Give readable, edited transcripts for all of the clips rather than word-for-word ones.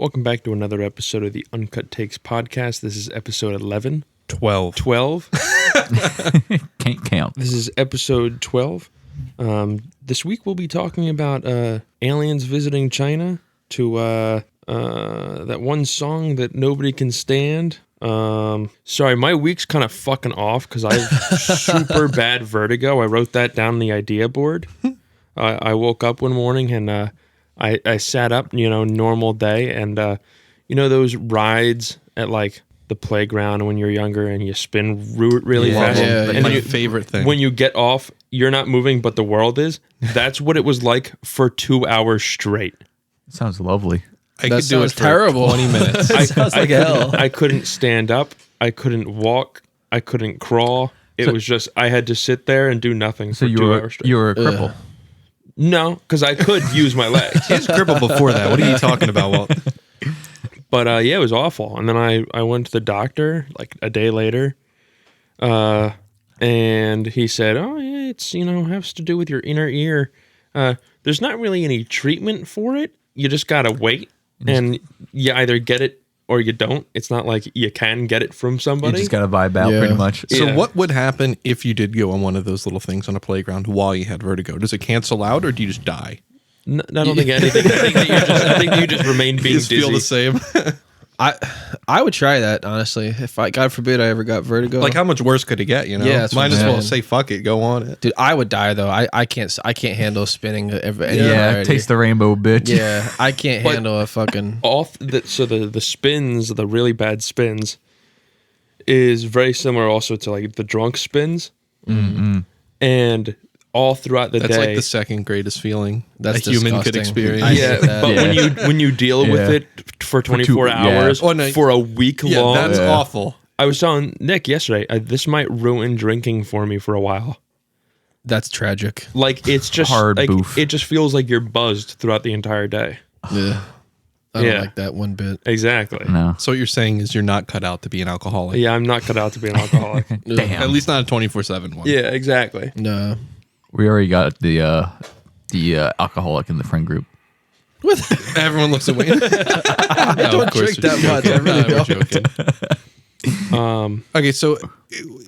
Welcome back to another episode of the Uncut Takes podcast. This is episode 11. 12. 12? Can't count. This is episode 12. This week we'll be talking about aliens visiting China to that one song that nobody can stand. Sorry, my week's kind of fucking off because I have super bad vertigo. I wrote that down on the idea board. I woke up one morning and I sat up, normal day, and those rides at like the playground when you're younger and you spin really fast. Yeah, and my favorite thing. When you get off, you're not moving, but the world is. That's what it was like for 2 hours straight. Sounds lovely. I could do it for terrible. 20 minutes. Sounds like hell. I couldn't stand up. I couldn't walk. I couldn't crawl. It was just I had to sit there and do nothing for 2 hours straight. You were a cripple. No, because I could use my legs. He was crippled before that. What are you talking about, Walt? But yeah, it was awful. And then I went to the doctor like a day later, and he said, "Oh yeah, it's has to do with your inner ear. There's not really any treatment for it. You just gotta wait, and you either get it or you don't. It's not like you can get it from somebody. You just gotta vibe out pretty much. So Yeah. what would happen if you did go on one of those little things on a playground while you had vertigo? Does it cancel out or do you just die? I don't think anything. I think you just remain being You just dizzy. feel the same? I would try that, honestly. If God forbid I ever got vertigo. Like how much worse could it get, Yeah, that's Might what as I'm well saying. say fuck it, go on it. Dude, I would die though. I can't handle spinning Yeah, taste the rainbow, bitch. Yeah, I can't But- handle a fucking The spins, the really bad spins, is very similar also to like the drunk spins, and all throughout the That's day. like the second greatest feeling That's a human could disgusting. experience. I yeah, hate that. but when you deal with Yeah. it for 24 yeah. hours Oh, no. for a week Yeah, long, that's awful. I was telling Nick yesterday, this might ruin drinking for me for a while. That's tragic. Like it's just Hard like boof. it just feels like you're buzzed throughout the entire day. Yeah. I don't Yeah. like that one bit. Exactly. No. So what you're saying is you're not cut out to be an alcoholic. Yeah, I'm not cut out to be an alcoholic. Damn. At least not a 24/7 one. Yeah, exactly. No. We already got the alcoholic in the friend group. Everyone looks at Wayne. I don't drink that much. I really don't. Okay, so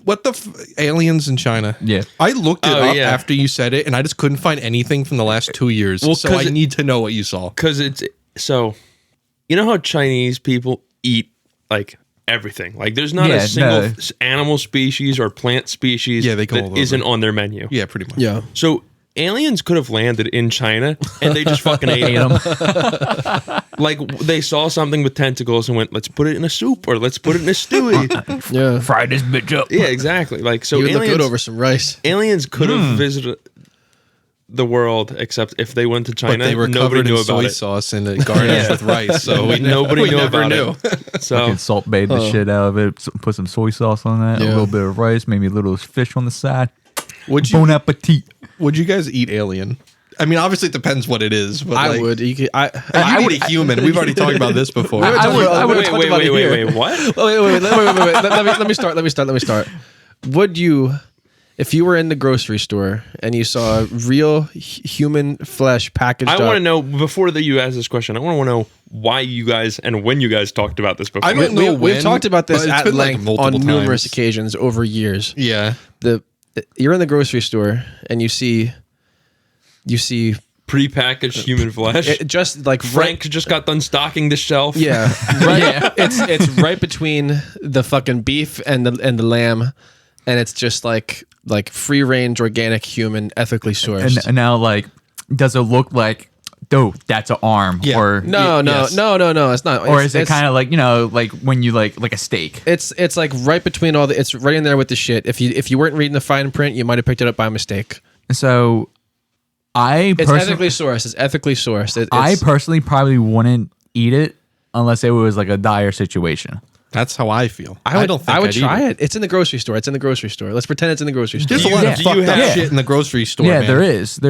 what the aliens in China? Yeah. I looked it up yeah. after you said it, and I just couldn't find anything from the last 2 years. Well, so 'cause I need to know what you saw. Because it's so, you know how Chinese people eat like everything. Like there's not Yeah, a single no. animal species or plant species Yeah, they go all that over. isn't on their menu. Yeah, pretty much. Yeah. So aliens could have landed in China and they just fucking ate them. Like they saw something with tentacles and went, let's put it in a soup or let's put it in a stew. Yeah. Fry this bitch up. Yeah, exactly. Like so You would look aliens, good over some rice. aliens could have visited the world, except if they went to China, But they were nobody covered knew in about soy it. sauce and garnished with rice, so Nobody we knew never about knew. it. So Fucking salt bathe the shit out of it. Put some soy sauce on that. A Yeah. little bit of rice. Maybe a little fish on the side. Would Bon you? appetit. Would you guys eat alien? I mean, obviously it depends what it is. But I like, would. You could. I You'd eat a human. We've already talked about this before. I would wait, talk about it here. wait, what? Oh, wait. Let me start. Would you, if you were in the grocery store and you saw real human flesh packaged I up? want to know, before that you ask this question, I want to know why you guys and when you guys talked about this before. I don't know We've when, talked about this but it's at been, like, length multiple on numerous times. occasions over years. Yeah. You're in the grocery store and you see Prepackaged human flesh. it just like Frank just got done stocking the shelf. Yeah, right. It's right between the fucking beef and the lamb, and it's just like free range, organic, human, ethically sourced. And now, like, does it look like, dude, that's an arm? Yeah. Or No, it's not. Or is it kind of like, like when you like a steak? It's like right between all the. It's right in there with the shit. If you weren't reading the fine print, you might have picked it up by mistake. So It's ethically sourced. I personally probably wouldn't eat it unless it was like a dire situation. That's how I feel. I don't think I would I'd eat try it. It's in the grocery store. Let's pretend it's in the grocery store. There's a lot of do you fucked up have- shit in the grocery store. Yeah, man. there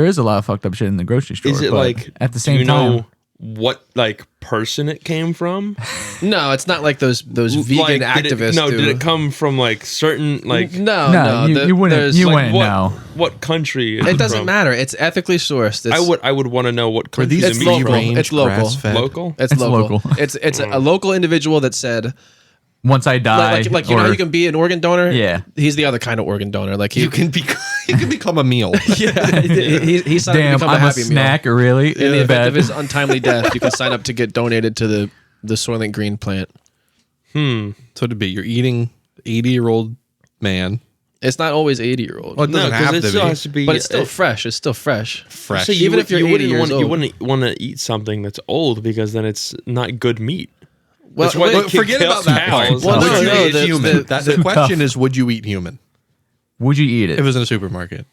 is a lot of fucked up shit in the grocery store. Is it but like, at the do same you know time? what like person it came from? No, it's not like those vegan Like, activists. did it come from like certain like No, you wouldn't. there's, You like, wouldn't what know. what country? Is It doesn't from? matter. It's ethically sourced. It's, I would want to know what Were country these It's the meat's local. from. It's local. grass-fed? Local. It's It's local. local. It's a local individual that said, Once I die, like you know how you can be an organ donor. Yeah. He's the other kind of organ donor. Like You can become a meal. yeah, he signed up to damn, become I'm a Happy Meal. snack. Really? In the event Bad. of his untimely death, you can sign up to get donated to the Soylent Green plant. So it'd be you're eating 80-year-old man. It's not always 80-year-old, Well, it No, doesn't because have it to still be has to be. but it's still fresh. It's still fresh. fresh. So even if you're 80 years you old. wouldn't want to eat something that's old because then it's not good meat. Well, That's why wait, they But kick forget about cows that part. out. Well, would no, you no, eat the- human? the- the question is, would you eat human Would you eat it? if it was in a supermarket?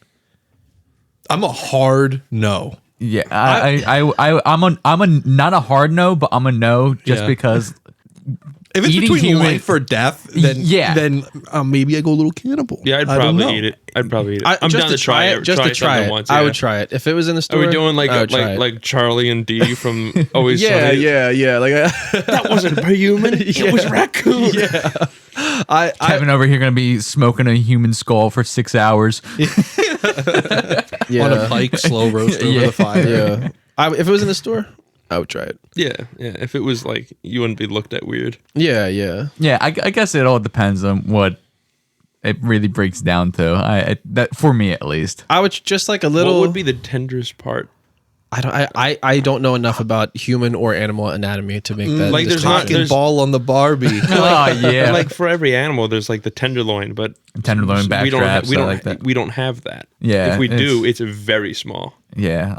I'm a hard no. Yeah, I'm a not a hard no, but I'm a no just Yeah. because If it's Eating between human- life or death, then Yeah. then maybe I go a little cannibal. Yeah, I'd I don't know. probably eat it. I'd probably eat it. I'm just down to try it. Just to try something it. once, I yeah. would try it if it was in the Are store. we doing I would try it. like Charlie and Dee from Always yeah, Sunny? yeah. Like That wasn't a human. It was raccoon. I Kevin over here gonna be smoking a human skull for 6 hours. yeah, On a pike, slow roast over Yeah. the fire. yeah. If it was in the store, I would try it. Yeah. If it was like, you wouldn't be looked at weird. Yeah, yeah. Yeah, I guess it all depends on what it really breaks down to. That for me at least. I would just like a little. What would be the tenderest part? I don't know enough about human or animal anatomy to make that. Like, there's distinction. not- Fucking There's- ball on the Barbie. Oh yeah, Like for every animal, there's like the tenderloin, but tenderloin back we don't straps. we I don't like that. we don't have that. Yeah, If we do, it's- it's very small. Yeah.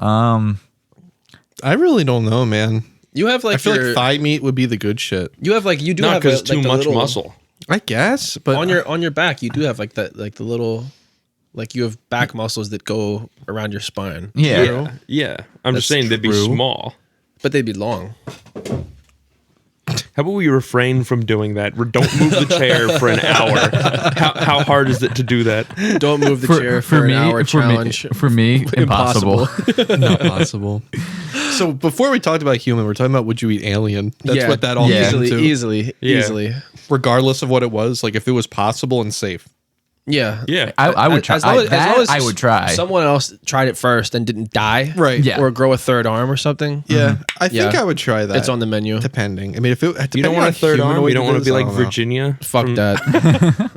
I really don't know, man. You have like I feel your, like thigh meat would be the good shit. you have like you do Not have because a, too like the much little, muscle. I guess, but on your back. You do have like that like the little like you have back muscles that go around your spine, Yeah. Yeah. I'm just That's saying they'd be true. small. but they'd be long. How about we refrain from doing that? Don't move the chair for an hour. How hard is it to do that? Don't move the chair for an hour challenge. For me, impossible. not possible. So before we talked about human, we're talking about would you eat alien? That's what that all Yeah. came to. easily. Regardless of what it was, like if it was possible and safe. Yeah, Yeah. I would try. I would try. Someone else tried it first and didn't die, Right. Yeah. Or grow a third arm or something. Yeah. I think Yeah. I would try that. It's on the menu. depending. I mean, if it You depending don't want a on third arm. humanoid You don't want it to be is, I like don't know. Virginia. Fuck from- that.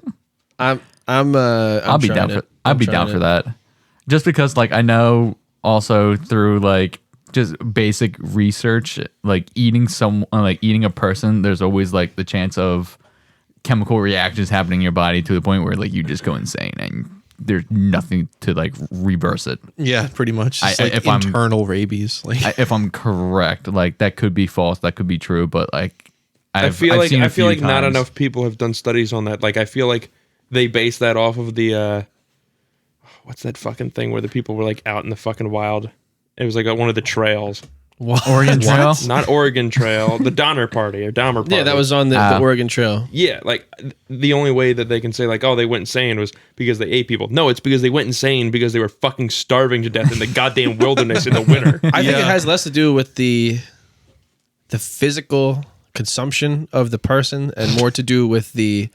I'll be down for. I'd be down for that. Just because, like, I know also through like just basic research, like eating a person, there's always like the chance of chemical reactions happening in your body to the point where like you just go insane and there's nothing to like reverse it. Yeah, pretty much. It's like if I'm- internal rabies. Like If I'm correct, like that could be false, that could be true, but like I feel I've like seen a I feel few like not times. enough people have done studies on that. Like I feel like they base that off of the what's that fucking thing where the people were like out in the fucking wild. It was like one of the trails. Oregon Trail. Not Oregon Trail, the Donner Party or Dahmer Party. Yeah, that was on the Oregon Trail. Yeah, like the only way that they can say like, oh, they went insane was because they ate people. No, it's because they went insane because they were fucking starving to death in the goddamn wilderness in the winter. I think it has less to do with the physical consumption of the person and more to do with the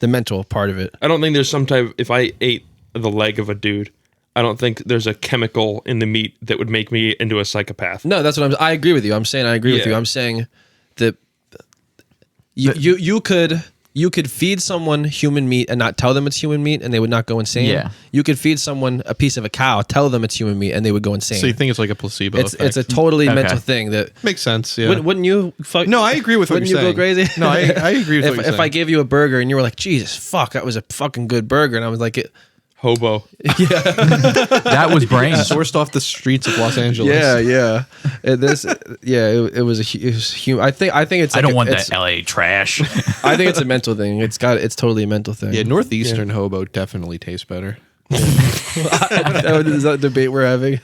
mental part of it. I don't think there's some type. If I ate the leg of a dude, I don't think there's a chemical in the meat that would make me into a psychopath. No, that's what I agree with you. I'm saying I agree with Yeah. you. I'm saying that you could feed someone human meat and not tell them it's human meat and they would not go insane. Yeah. You could feed someone a piece of a cow, tell them it's human meat and they would go insane. so you think it's like a placebo it's effect. a totally Okay. mental thing that Makes sense, yeah. wouldn't you fuck No, I agree with what wouldn't you're you saying. go crazy? No, I agree with what you're if I saying. gave you a burger and you were like, Jesus fuck, that was a fucking good burger, and I was like, Hobo. That was brains. Sourced off the streets of Los Angeles. yeah. It was human. I think it's. I like don't want it's- that LA trash. I think it's a mental thing. It's totally a mental thing. Yeah, Northeastern hobo definitely tastes better. Is that a debate we're having?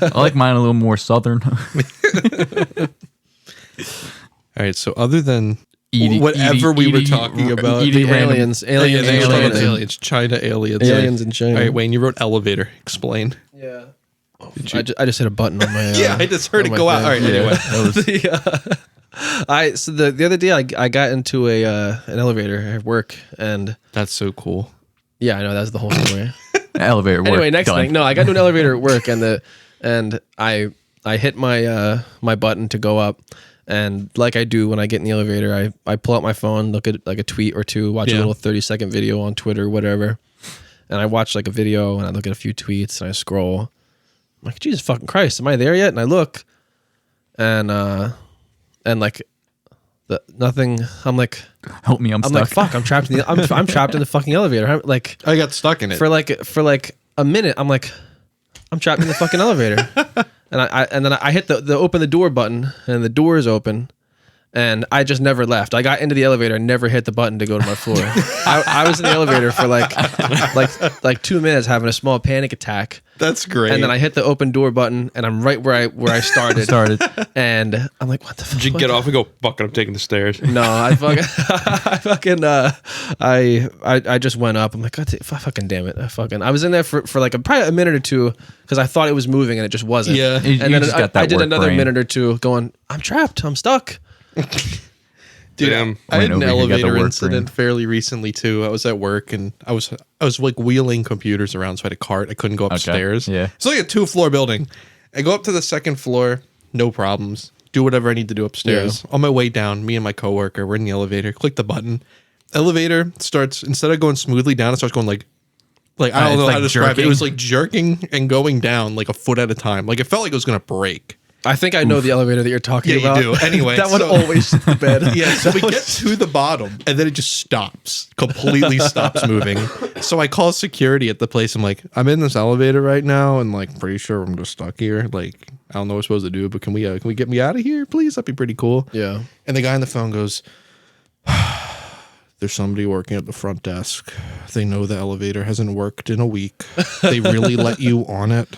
I like mine a little more southern. All right, so other than Eating- whatever we were eating- talking about, eating The random- aliens, Yeah, yeah, China. aliens, China aliens, Aliens in China. All right, Wayne, you wrote elevator. Explain. Yeah. I just hit a button on my. Yeah, I just heard it on my go out. thing. All right, anyway. The other day I got into an elevator at work, and That's so cool. yeah, I know that's the whole story. Elevator work. Anyway, next done. thing. No, I got into an elevator at work, and I hit my my button to go up, and like I do when I get in the elevator, I pull out my phone, look at like a tweet or two, watch a little 30-second video on Twitter, whatever, and I watch like a video and I look at a few tweets and I scroll. I'm like, Jesus fucking Christ, am I there yet? And I look, and like nothing. I'm like, Help me, I'm stuck. like, fuck, I'm trapped in the I'm trapped in the fucking elevator. I got stuck in it. For like a minute, I'm like, I'm trapped in the fucking elevator, and then I hit the open the door button, and the door is open, and I just never left. I got into the elevator and never hit the button to go to my floor. I was in the elevator for like 2 minutes having a small panic attack. That's great. And then I hit the open door button, and I'm right where I started. And I'm like, what the fuck? Did you get off and go, fuck it, I'm taking the stairs? No, I just went up. I'm like, God, fucking damn it. I was in there for like probably a minute or two because I thought it was moving and it just wasn't. Yeah. And You then just got that I did work another brain. minute or two going, I'm trapped. I'm stuck. Dude, Damn. I had an Went over here, got the elevator work incident brain. fairly recently too. I was at work and I was like wheeling computers around, so I had a cart. I couldn't go upstairs. yeah. It's like a 2-floor building. I go up to the second floor, no problems. Do whatever I need to do upstairs. On my way down, me and my coworker, we're in the elevator. Click the button. Elevator starts, instead of going smoothly down, it starts going like I don't it's know like how to describe it. It jerking. was like jerking and going down like a foot at a time. Like it felt like it was gonna break. I think I know the elevator that you're talking Yeah, you about. do. Anyway, that one so- always shit the bed. Yeah, so we get to the bottom and then it just stops, completely stops moving. So I call security at the place. I'm like, I'm in this elevator right now and like pretty sure I'm just stuck here. Like, I don't know what we're supposed to do, but can we get me out of here, please? That'd be pretty cool. Yeah. And the guy on the phone goes, there's somebody working at the front desk. They know the elevator hasn't worked in a week. They really let you on it.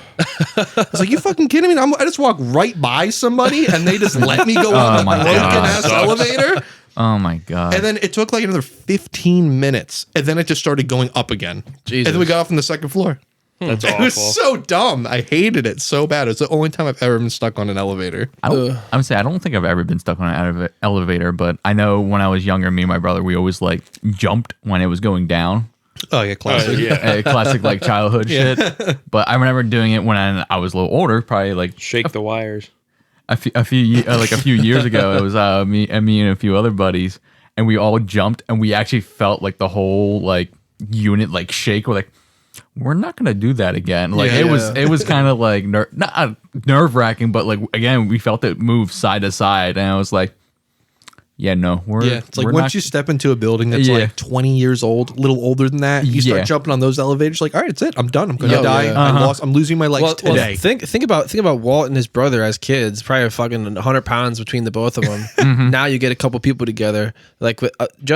I was like, you fucking kidding me? I just walk right by somebody and they just let me go on the my broken God. ass elevator. Oh my god. And then it took like another 15 minutes. And then it just started going up again. Jesus. And then we got off on the second floor. That's It awful. was so dumb. I hated it so bad. It's the only time I've ever been stuck on an elevator. I would say I don't think I've ever been stuck on an elevator, but I know when I was younger, me and my brother, we always like jumped when it was going down. Oh, yeah, classic. yeah. Classic like childhood shit. But I remember doing it when I was a little older, probably like Shake the wires. a few years ago. It was me and a few other buddies, and we all jumped, and we actually felt like the whole like unit like shake. We're like, we're not gonna do that again. Like Yeah. it was kind of like not nerve wracking, but like again we felt it move side to side, and I was like, yeah, no, we're Yeah, it's like we're once not- you step into a building that's Yeah. like 20 years old, a little older than that, you start Yeah. jumping on those elevators. Like, all right, that's it. I'm done. I'm gonna Yo, die. yeah. I'm losing my legs today. think about Walt and his brother as kids. Probably fucking 100 pounds between the both of them. Now you get a couple people together, like with,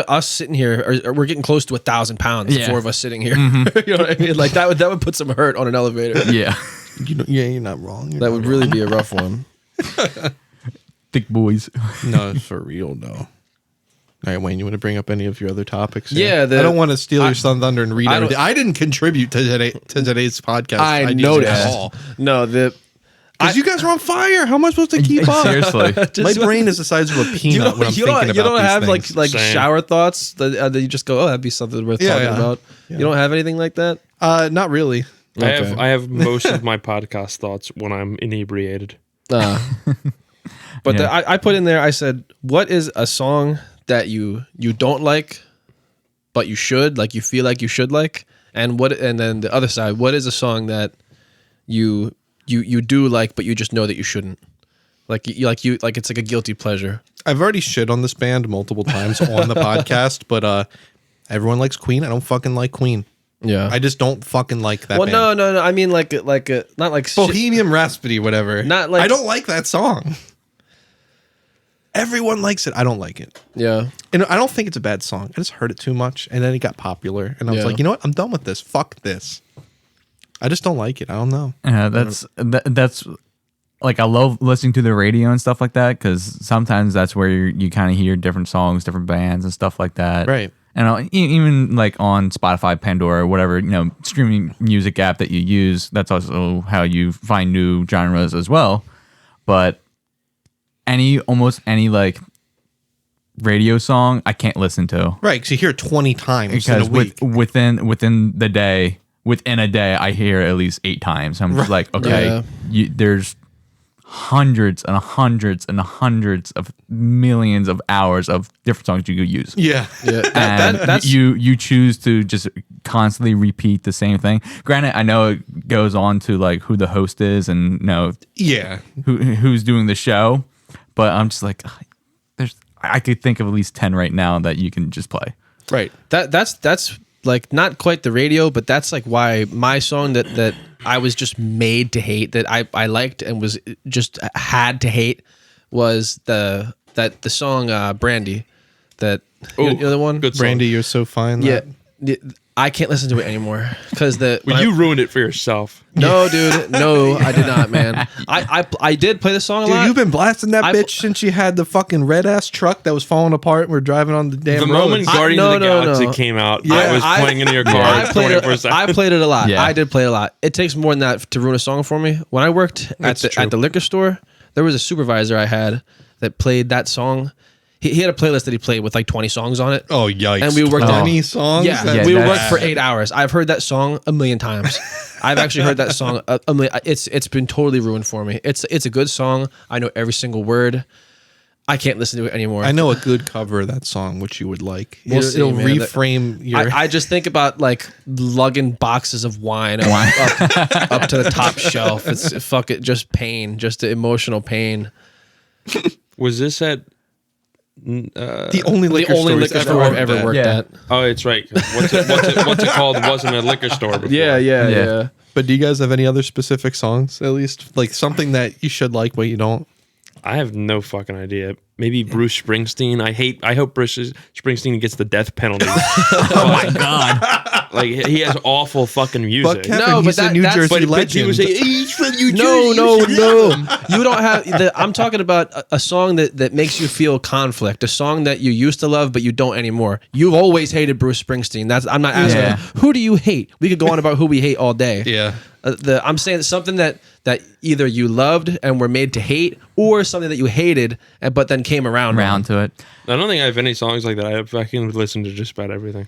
us sitting here, or we're getting close to 1,000 pounds. The Yeah. 4 of us sitting here. You know what I mean? Like that would put some hurt on an elevator. yeah, You're not wrong. You're That not would really be a rough one. thick boys. wrong. No, it's for real though. All right, Wayne, you want to bring up any of your other topics? here? Yeah, I don't want to steal your sun thunder and read I don't- everything. I didn't contribute to today's podcast. I didn't noticed. at all. No, Because you guys are on fire. How am I supposed to keep up? Seriously. My brain is the size of a peanut when I'm thinking about you don't these have things. like Same. shower thoughts that you just go, oh, that'd be something worth Yeah, talking yeah. about. You don't have anything like that. Not really. I have most of my podcast thoughts when I'm inebriated. But Yeah. I put in there. I said, what is a song that you don't like, but you should like? You feel like you should like, and then the other side. What is a song that you do like, but you just know that you shouldn't? Like it's like a guilty pleasure. I've already shit on this band multiple times on the podcast, but everyone likes Queen. I don't fucking like Queen. Yeah. I just don't fucking like that well, band. no. I mean, not like shit. Bohemian Rhapsody, whatever. Not like- I don't like that song. Everyone likes it. I don't like it. Yeah. And I don't think it's a bad song. I just heard it too much, and then it got popular, and I was Yeah. like, you know what? I'm done with this. Fuck this. I just don't like it. I don't know. That's like I love listening to the radio and stuff like that because sometimes that's where you kind of hear different songs, different bands and stuff like that. Right. and even like on Spotify, Pandora, whatever, streaming music app that you use, that's also how you find new genres as well. But almost any like radio song I can't listen to. Right, because you hear it 20 times Because in a week. within a day, I hear it at least 8 times. I'm just like, okay, there's hundreds and hundreds and hundreds of millions of hours of different songs you could use. Yeah. And that's you choose to just constantly repeat the same thing. Granted, I know it goes on to like who the host is and Yeah. who's doing the show, but I'm just like, I could think of at least 10 right now that you can just play. Right. That's like not quite the radio, but that's like why my song that I was just made to hate, that I liked and was just had to hate, was the song Brandy. That you know the one? Good song. Brandy, you're so fine. Yeah. I can't listen to it anymore because Well, you ruined it for yourself. No, dude, no, I did not, man. I did play the song a Dude, lot. you've been blasting that bitch since you had the fucking red ass truck that was falling apart and we're driving on the damn The road. moment Guardians of the no, Galaxy no. came out, Yeah, I was playing in your car I played 24/7. I played it a lot. Yeah. I did play it a lot. It takes more than that to ruin a song for me. When I worked at the liquor store, there was a supervisor I had that played that song. He had a playlist that he played with like 20 songs on it. Oh, yikes. And we worked 20 songs? Yeah, That's we that's- worked for 8 hours. I've heard that song a million times. I've actually heard that song a million. It's been totally ruined for me. It's a good song. I know every single word. I can't listen to it anymore. I know a good cover of that song, which you would like. We'll see, It'll man. reframe your... I just think about like lugging boxes of wine up to the top shelf. It's just pain, just the emotional pain. Was this at? the only liquor The only store liquor store I've ever worked Yeah. at. Oh, it's right. 'Cause what's it called? Wasn't a liquor store before. Yeah. But do you guys have any other specific songs, at least? Like something that you should like, but you don't? I have no fucking idea. Maybe Bruce Springsteen. I hope Bruce Springsteen gets the death penalty. Oh my god! Like he has awful fucking But music. Kevin, No, he's but a New that's- Jersey but legend. he was he's from New Jersey. No. You don't have. I'm talking about a song that makes you feel conflict. A song that you used to love but you don't anymore. You've always hated Bruce Springsteen. I'm not asking. Yeah. Who do you hate? We could go on about who we hate all day. Yeah. I'm saying something that either you loved and were made to hate, or something that you hated but then came around. To it. I don't think I have any songs like that. I can listen to just about everything.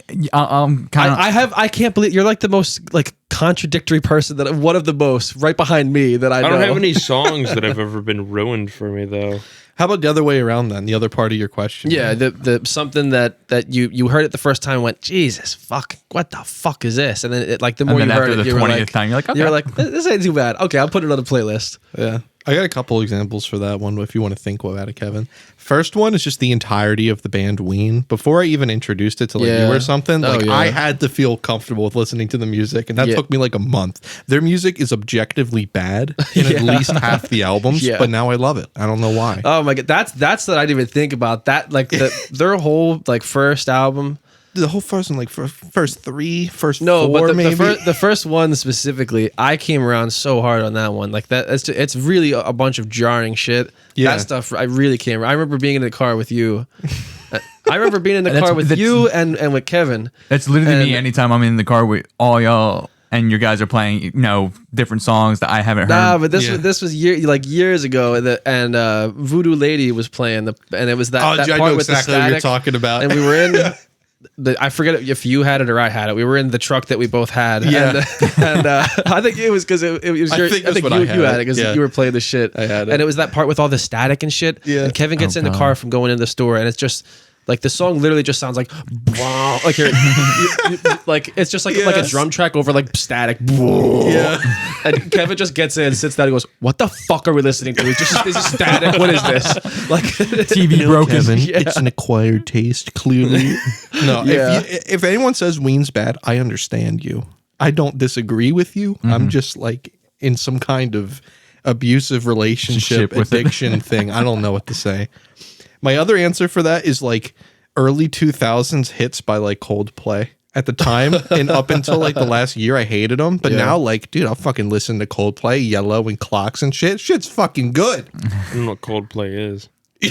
Kind of. I can't believe you're like the most like contradictory person one of the most right behind me that I know. I don't have any songs that have ever been ruined for me though. How about the other way around then? The other part of your question. Yeah, the something that you heard it the first time and went, Jesus fuck, what the fuck is this? And then the more then you heard after it, the you were 20th like, time, you're like, okay. you're like, this ain't too bad. Okay, I'll put it on the playlist. Yeah. I got a couple examples for that one if you want to think about it, Kevin. First one is just the entirety of the band Ween. Before I even introduced it to like Yeah. you or something, Oh, like yeah. I had to feel comfortable with listening to the music, and that Yeah. took me like a month. Their music is objectively bad in at least half the albums, Yeah. but now I love it. I don't know why. Oh my god, that's what I didn't even think about. That like their whole like first album. The whole first one, like first three, first No, four, but maybe. the first one specifically, I came around so hard on that one. Like that, it's really a bunch of jarring shit. Yeah. That stuff I really came. I remember being in the car with you. I remember being in the That's- car with that's- you and with Kevin. That's literally me. And- Anytime I'm in the car with all y'all and you guys are playing, different songs that I haven't heard. Nah, but Yeah. this was years ago, and Voodoo Lady was playing and it was that I part know with exactly the what you're static, talking about. and we were in. I forget if you had it or I had it. We were in the truck that we both had. Yeah. and I think it was because it was I your. think I think that's you what I had had it. it because Yeah. you were playing the shit. I had it. and it was that part with all the static and shit. Yeah. And Kevin gets in the God. car from going into the store, and it's just like the song literally just sounds like like like it's just like a Yes. drum track over like static. Yeah. And Kevin just gets in, sits down, and goes, "What the fuck are we listening to? This is static. What is this?" Like TV broken. Kevin, Yeah. it's an acquired taste, clearly. No, Yeah. if anyone says Ween's bad, I understand you. I don't disagree with you. I'm just like in some kind of abusive relationship, Ship with it. addiction thing. I don't know what to say. My other answer for that is like early 2000s hits by like Coldplay. At the time and up until like the last year, I hated them. But Yeah. now, like, dude, I'll fucking listen to Coldplay, Yellow, and Clocks and shit. Shit's fucking good. I don't know what Coldplay is. You,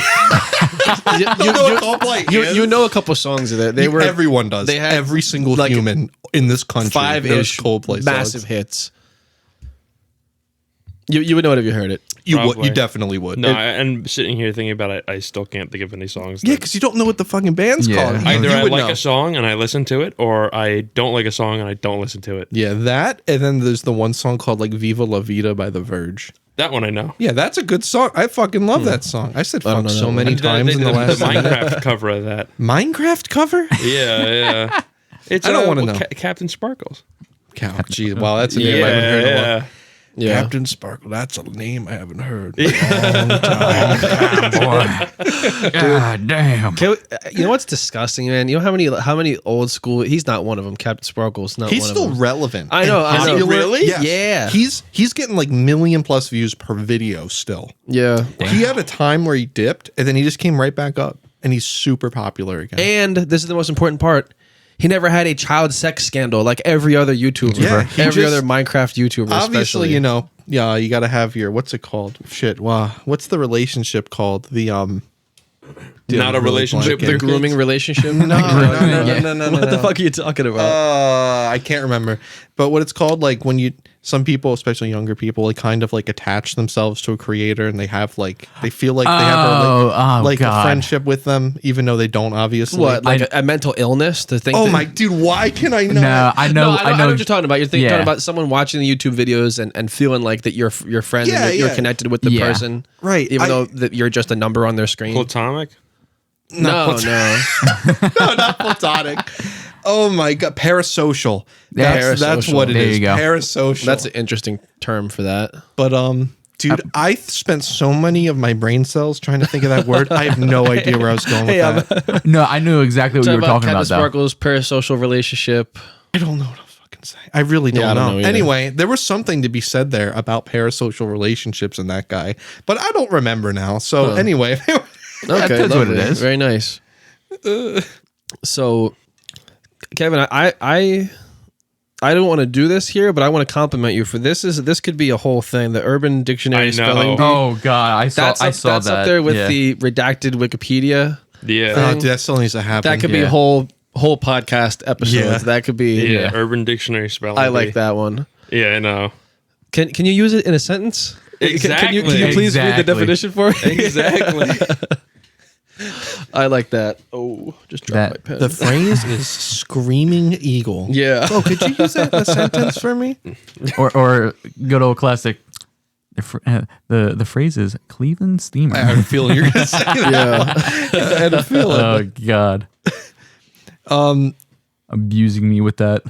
You know what Coldplay is? you know a couple songs of it. They were Everyone does. They had Every single like human in this country knows 5-ish Coldplay massive songs. hits. You would know it if you heard it. You would. Probably. You definitely would. No, and sitting here thinking about it, I still can't think of any songs. Yeah, that- because you don't know what the fucking band's Yeah. called. either you I would like know. a song and I listen to it, or I don't like a song and I don't listen to it. Yeah, that, and then there's the one song called like "Viva La Vida" by The Verge. That one I know. Yeah, that's a good song. I fucking love that song. I said don't fuck know that so one. many times in the last Minecraft cover of that. Minecraft cover. Yeah. It's I don't wanna know. Captain Sparkles. Cow, geez, wow, that's a name I haven't heard in a while. Yeah. Captain Sparkle. That's a name I haven't heard. God damn. You know what's disgusting, man? You know how many old school? He's not one of them. Captain Sparkle's not. He's one still of them. relevant. I know, and I know. popular. Really? Yes. Yeah. He's getting like 1 million+ views per video still. Yeah. He had a time where he dipped and then he just came right back up and he's super popular again. And this is the most important part. He never had a child sex scandal like every other YouTuber. Yeah, he every just- other Minecraft YouTuber. Obviously, especially. you know, yeah, you got to have your what's it called? Shit, wow, what's the relationship called? The Not a relationship. the grooming relationship. No, no. What the fuck are you talking about? I can't remember, but what it's called, like when you, some people, especially younger people, like kind of like attach themselves to a creator and they have like they feel like they have a, like a God. friendship with them, even though they don't. Obviously, What, like a mental illness to think? Oh that, my dude, why can I know? No, I know. I know what you're talking about. You're Yeah. talking about someone watching the YouTube videos and feeling like that you're your friend Yeah, and you're yeah. connected with the Yeah. person, Right. Even though that you're just a number on their screen. Platonic. No, no, not platonic. Oh my god, parasocial. That's Parasocial. what it There is. you go. Parasocial. That's an interesting term for that. But dude, I spent so many of my brain cells trying to think of that word. I have no idea where I was going with that. No, I knew exactly what you were talking Captain about, though. Sparkle's parasocial relationship. I don't know what to fucking say. I really don't I don't know. know either. Anyway, there was something to be said there about parasocial relationships and that guy, but I don't remember now. So anyway, Okay, that's what lovely. it is. Very nice. So, Kevin, I don't want to do this here, but I want to compliment you for this. This could be a whole thing. The Urban Dictionary I know. spelling bee. Oh God, I saw That's that. up there with Yeah. the redacted Wikipedia. Yeah. dude, that still needs to happen. That could be Yeah. whole podcast episodes. Yeah. That could be. Yeah. Yeah. Urban Dictionary spelling. I like bee. that one. Yeah, I know. Can you use it in a sentence? Can you Exactly. please read the Exactly. definition for me? Exactly. I like that. Oh, just dropped my pen. The phrase is "screaming eagle." yeah. Oh, could you use that in a sentence for me? or good old classic. The phrase is Cleveland Steamer. I had a feeling you're gonna say that. Yeah. I had a feeling. Oh God. Abusing me with that.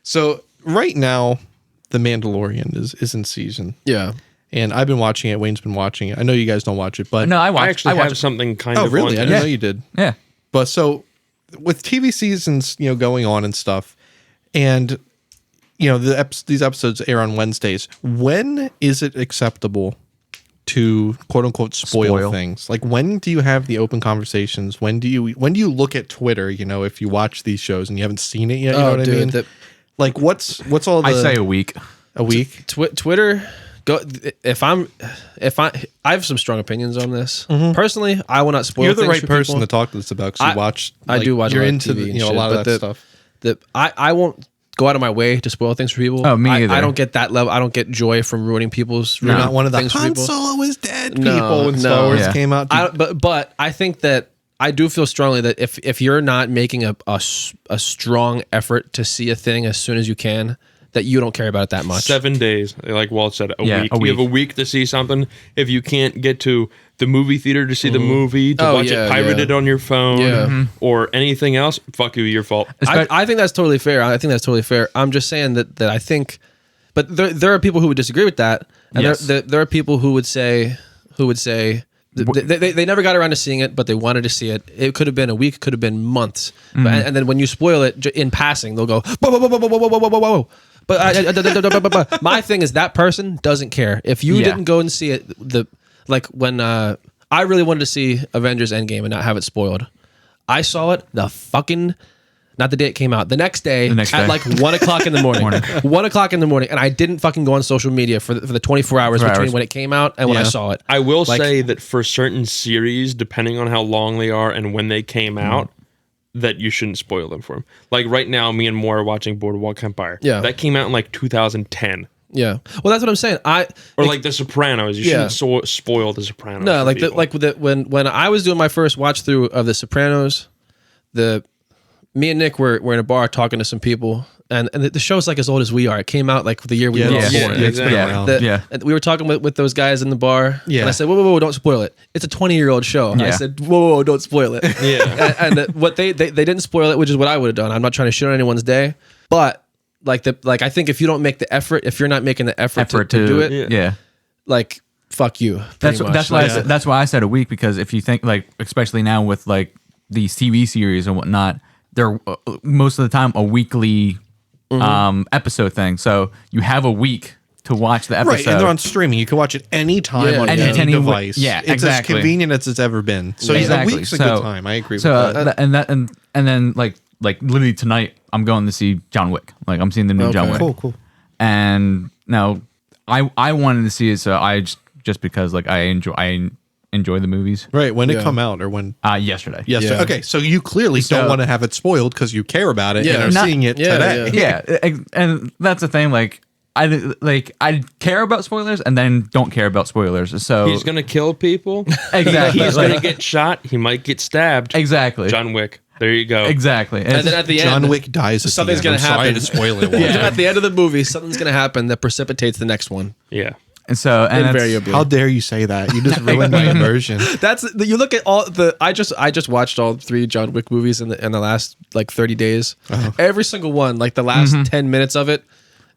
So right now, The Mandalorian is in season, Yeah. and I've been watching it. Wayne's been watching it. I know you guys don't watch it, but No, I I watched. actually I have watched. something kind oh of. really? I on- didn't know you did. Yeah. But so with TV seasons, going on and stuff, and these episodes air on Wednesdays. When is it acceptable to quote unquote spoil things? Like when do you have the open conversations? When do you look at Twitter? If you watch these shows and you haven't seen it yet, you know what I mean? Like what's all the I say a week. a week? Twitter. Go if I have some strong opinions on this. Personally, I will not spoil. You're the things right for person people. to talk to this about because you watch. I do watch. You're a lot into of TV and a shit, lot of but that stuff. I won't go out of my way to spoil things for people. Oh, me I either. don't get that level. I don't get joy from ruining people's. You're not one of the things for Han people. Solo is dead No, people when no. Star Wars Yeah. came out. But I think that I do feel strongly that if you're not making a strong effort to see a thing as soon as you can, that you don't care about it that much. 7 days, like Walt said, a Yeah, week. a You have week. a week to see something. If you can't get to the movie theater to see the movie, to Oh, watch yeah, it pirated yeah. on your phone, Yeah. or anything else, fuck you, your fault. I think that's totally fair. I think that's totally fair. I'm just saying that I think, but there are people who would disagree with that, and Yes. there are people who would say they never got around to seeing it, but they wanted to see it. It could have been a week, could have been months, and then when you spoil it in passing, they'll go whoa whoa whoa whoa whoa whoa whoa whoa whoa. But my thing is that person doesn't care if you Yeah. didn't go and see it. When I really wanted to see Avengers Endgame and not have it spoiled. I saw it Not the day it came out. The next day, next at day. like 1 o'clock in the morning. 1 o'clock in the morning, and I didn't fucking go on social media for the 24 hours between when it came out and when I saw it. I will Like- say that for certain series, depending on how long they are and when they came out, that you shouldn't spoil them for them. Like right now, me and Moore are watching Boardwalk Empire. Yeah. That came out in like 2010. Yeah. Well, that's what I'm saying. Or like The Sopranos. You shouldn't spoil The Sopranos. No, for like people. when I was doing my first watch through of The Sopranos, me and Nick were in a bar talking to some people, and the show's like as old as we are. It came out like the year we were all born. It's been Yeah. around. And we were talking with those guys in the bar, Yeah. and I said, whoa, don't spoil it. It's a 20-year-old show. I Yeah. said, whoa, don't spoil it. Yeah. and what they didn't spoil it, which is what I would have done. I'm not trying to shit on anyone's day, but like I think if you don't make the effort, if you're not making the effort to do it, Yeah. like fuck you. That's pretty much. that's why Like, that's why I said a week, because if you think like, especially now with like these TV series and whatnot, they're most of the time a weekly episode thing. So you have a week to watch the episode. Right, and they're on streaming. You can watch it anytime Yeah, on yeah. any Any device. yeah, it's exactly. as convenient as it's ever been. So Exactly. a week's a good time. I agree So with that. and then like literally tonight I'm going to see John Wick. Like I'm seeing the new John Wick. Cool. And now I wanted to see it, so I just because like I enjoy the movies. Right, when Yeah. it come out or when? Yesterday. Yes. Yeah. Okay, so you clearly So- don't want to have it spoiled because you care about it Yeah. and are Not- seeing it yeah, today. Yeah, and that's the thing. Like I care about spoilers and then don't care about spoilers. So He's going to kill people. exactly, He's like- going to get shot. He might get stabbed. exactly, John Wick. There you go. exactly. and then at the end, John Wick dies. At something's the end. gonna I'm sorry happen. to spoil it. Walter. at the end of the movie, something's gonna happen that precipitates the next one. Yeah. and so and that's- Invariably. How dare you say that? You just ruined my immersion. That's you look at all the. I just watched all 3 John Wick movies in the last like 30 days. Every single one, like the last 10 minutes of it,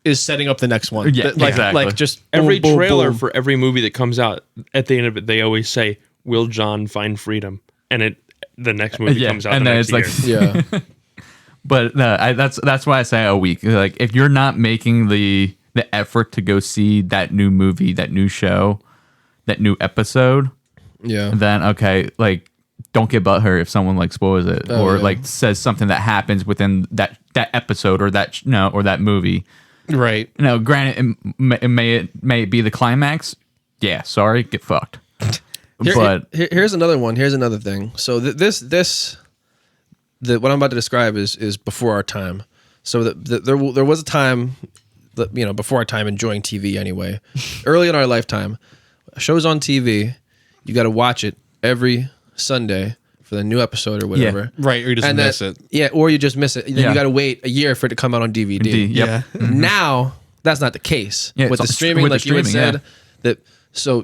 is setting up the next one. Yeah, like, exactly. Like just Every boom, boom, trailer boom. for every movie that comes out, at the end of it, they always say, "Will John find freedom?" And the next movie Yeah, comes out and the then next it's year. like- Yeah. But that's why I say a week. Like if you're not making the effort to go see that new movie, that new show, that new episode, Yeah. then okay, like don't get butthurt if someone like spoils it or yeah. like says something that happens within that episode or that or that movie. Right. You know, granted, it may be the climax. Yeah, sorry, get fucked. But Here's another one. Here's another thing. So what I'm about to describe is before our time. So there was a time that, before our time enjoying TV anyway. Early in our lifetime, shows on TV, you got to watch it every Sunday for the new episode or whatever. Right, or you just And miss then- it. Yeah, or you just miss it. Then Yeah. you got to wait a year for it to come out on DVD. Yep. Yeah. Now that's not the case Yeah, with the it's streaming, with the like you had streaming, said. That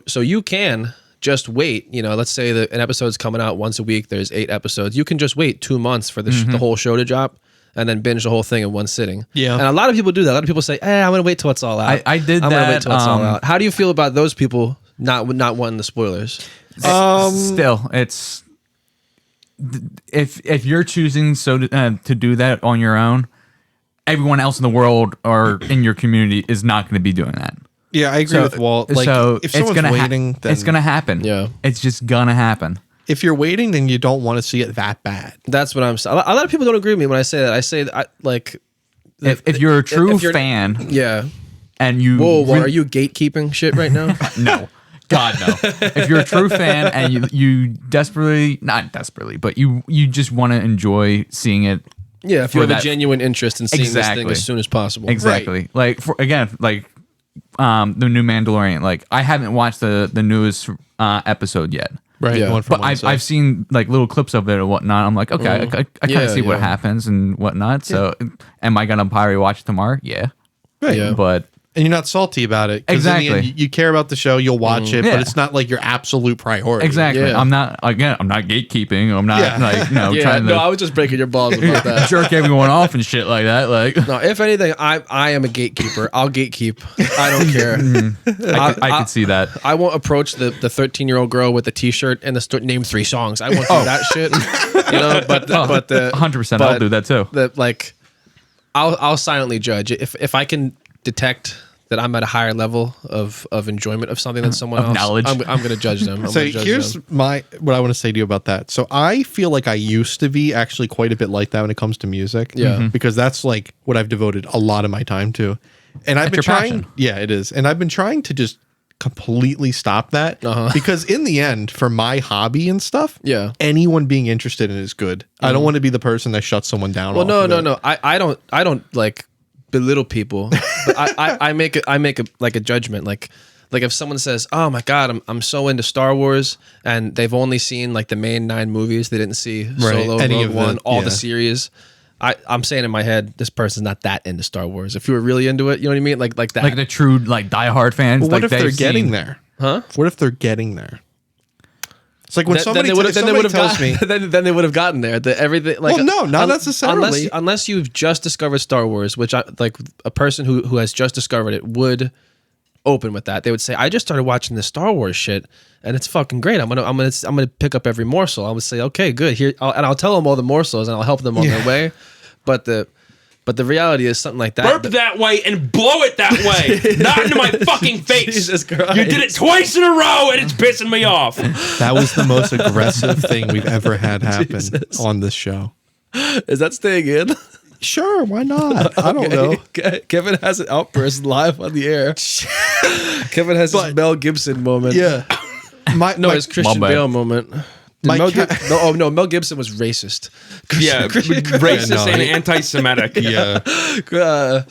so you can just wait. Let's say that an episode's coming out once a week. There's 8 episodes. You can just wait 2 months for the whole show to drop, and then binge the whole thing in one sitting. Yeah. and a lot of people do that. A lot of people say, "I'm gonna wait till it's all out." I did I'm gonna wait that, till it's all um, out. How do you feel about those people not wanting the spoilers? still, it's if you're choosing to do that on your own, everyone else in the world or in your community is not going to be doing that. Yeah, I agree with Walt. Like, so if someone's waiting, then it's gonna happen. Yeah. it's just gonna happen. if you're waiting, then you don't want to see it that bad. That's what I'm saying. A lot of people don't agree with me when I say that. I say that If you're a true if you're- fan yeah. and you Whoa, are you gatekeeping shit right now? no. God no. If you're a true fan and you not desperately, but you just want to enjoy seeing it. Yeah, if For you have a that- genuine interest in seeing this thing Exactly. as soon as possible. Exactly. Like the new Mandalorian. Like I haven't watched the newest episode yet. Right. Yeah. One from But I've seen like little clips of it and whatnot. I'm like, okay, I kind of Yeah, see what yeah. happens and whatnot. So, am I gonna pirate watch it tomorrow? Yeah, Right. Yeah. but And you're not salty about it. 'cause in the end, Exactly. you care about the show, you'll watch it, Yeah. but it's not like your absolute priority. exactly. Yeah. I'm not gatekeeping. I'm not Yeah. like Yeah, trying no, I to was just breaking your balls about that. jerk everyone off and shit like that. Like No, if anything, I am a gatekeeper. I'll gatekeep. I don't care. I could see that. I won't approach the 13-year-old girl with the T-shirt and the name 3 songs. I won't do that shit. But the 100%. I'll do that too. I'll silently judge if I can detect that I'm at a higher level of enjoyment of something than someone Of else, knowledge. I'm going to judge them. So here's what I want to say to you about that. So I feel like I used to be actually quite a bit like that when it comes to music. Yeah. Mhm. Because that's like what I've devoted a lot of my time to. And I've been your trying. passion. Yeah, it is. And I've been trying to just completely stop that because in the end, for my hobby and stuff, Yeah. anyone being interested in it is good. I don't want to be the person that shuts someone down. Well, off of it. no. I don't like belittle people. But I make a judgment. Like if someone says, "Oh my God, I'm so into Star Wars," and they've only seen like the main 9 movies, they didn't see Solo, Any Rogue of the- One, all yeah. the series. I'm saying in my head, this person's not that into Star Wars. If you were really into it, you know what I mean? Like that. Like the true like diehard fans. But what like if they're they've getting seen- there? Huh? What if they're getting there? It's like when Then somebody, they would if somebody tells me, then they would have gotten there. The everything like Well, no, not necessarily. Unless you've just discovered Star Wars, which I like a person who has just discovered it would open with that. They would say, "I just started watching this Star Wars shit, and it's fucking great. I'm gonna pick up every morsel." I would say, "Okay, good. Here," and I'll tell them all the morsels, and I'll help them on their way. But the reality is something like that. Burp that way and blow it that way, not into my fucking face. Jesus Christ. You did it twice in a row, and it's pissing me off. that was the most aggressive thing we've ever had happen on this show. Is that staying in? Sure, why not? I don't know. Okay. Kevin has an outburst live on the air. Kevin has his Mel Gibson moment. Yeah. His Christian My bad. Bale moment. My Mel ca- Mel Gibson was racist. Yeah, racist and anti-Semitic. Yeah.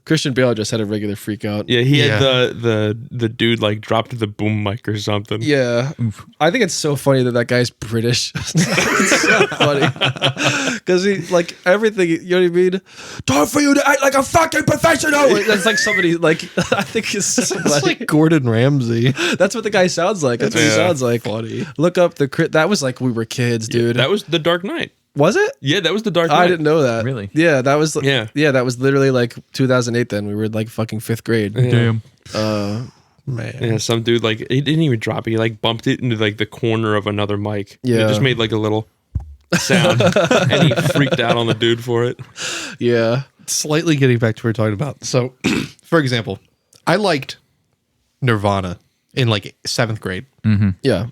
Christian Bale just had a regular freak out. Yeah, he Yeah. had the dude like dropped the boom mic or something. Yeah. I think it's so funny that guy's British. It's so funny. Because he, like, everything, you know what I mean? Time for you to act like a fucking professional. That's like somebody, like, I think it's so It's funny. like Gordon Ramsay. That's what the guy sounds like. That's what he Yeah. sounds like. Funny. Look up that was like we were kids, dude. That was the Dark Knight. Was it? Yeah, that was the Dark Knight. I didn't know that. Really? Yeah, that was Yeah. that was literally like 2008 then. We were like fucking 5th grade. Damn. Man. Yeah, some dude like he didn't even drop it. He like bumped it into like the corner of another mic. And Yeah. it just made like a little sound, and he freaked out on the dude for it. Yeah. Slightly getting back to what we're talking about. So, for example, I liked Nirvana in like 7th grade. Yeah.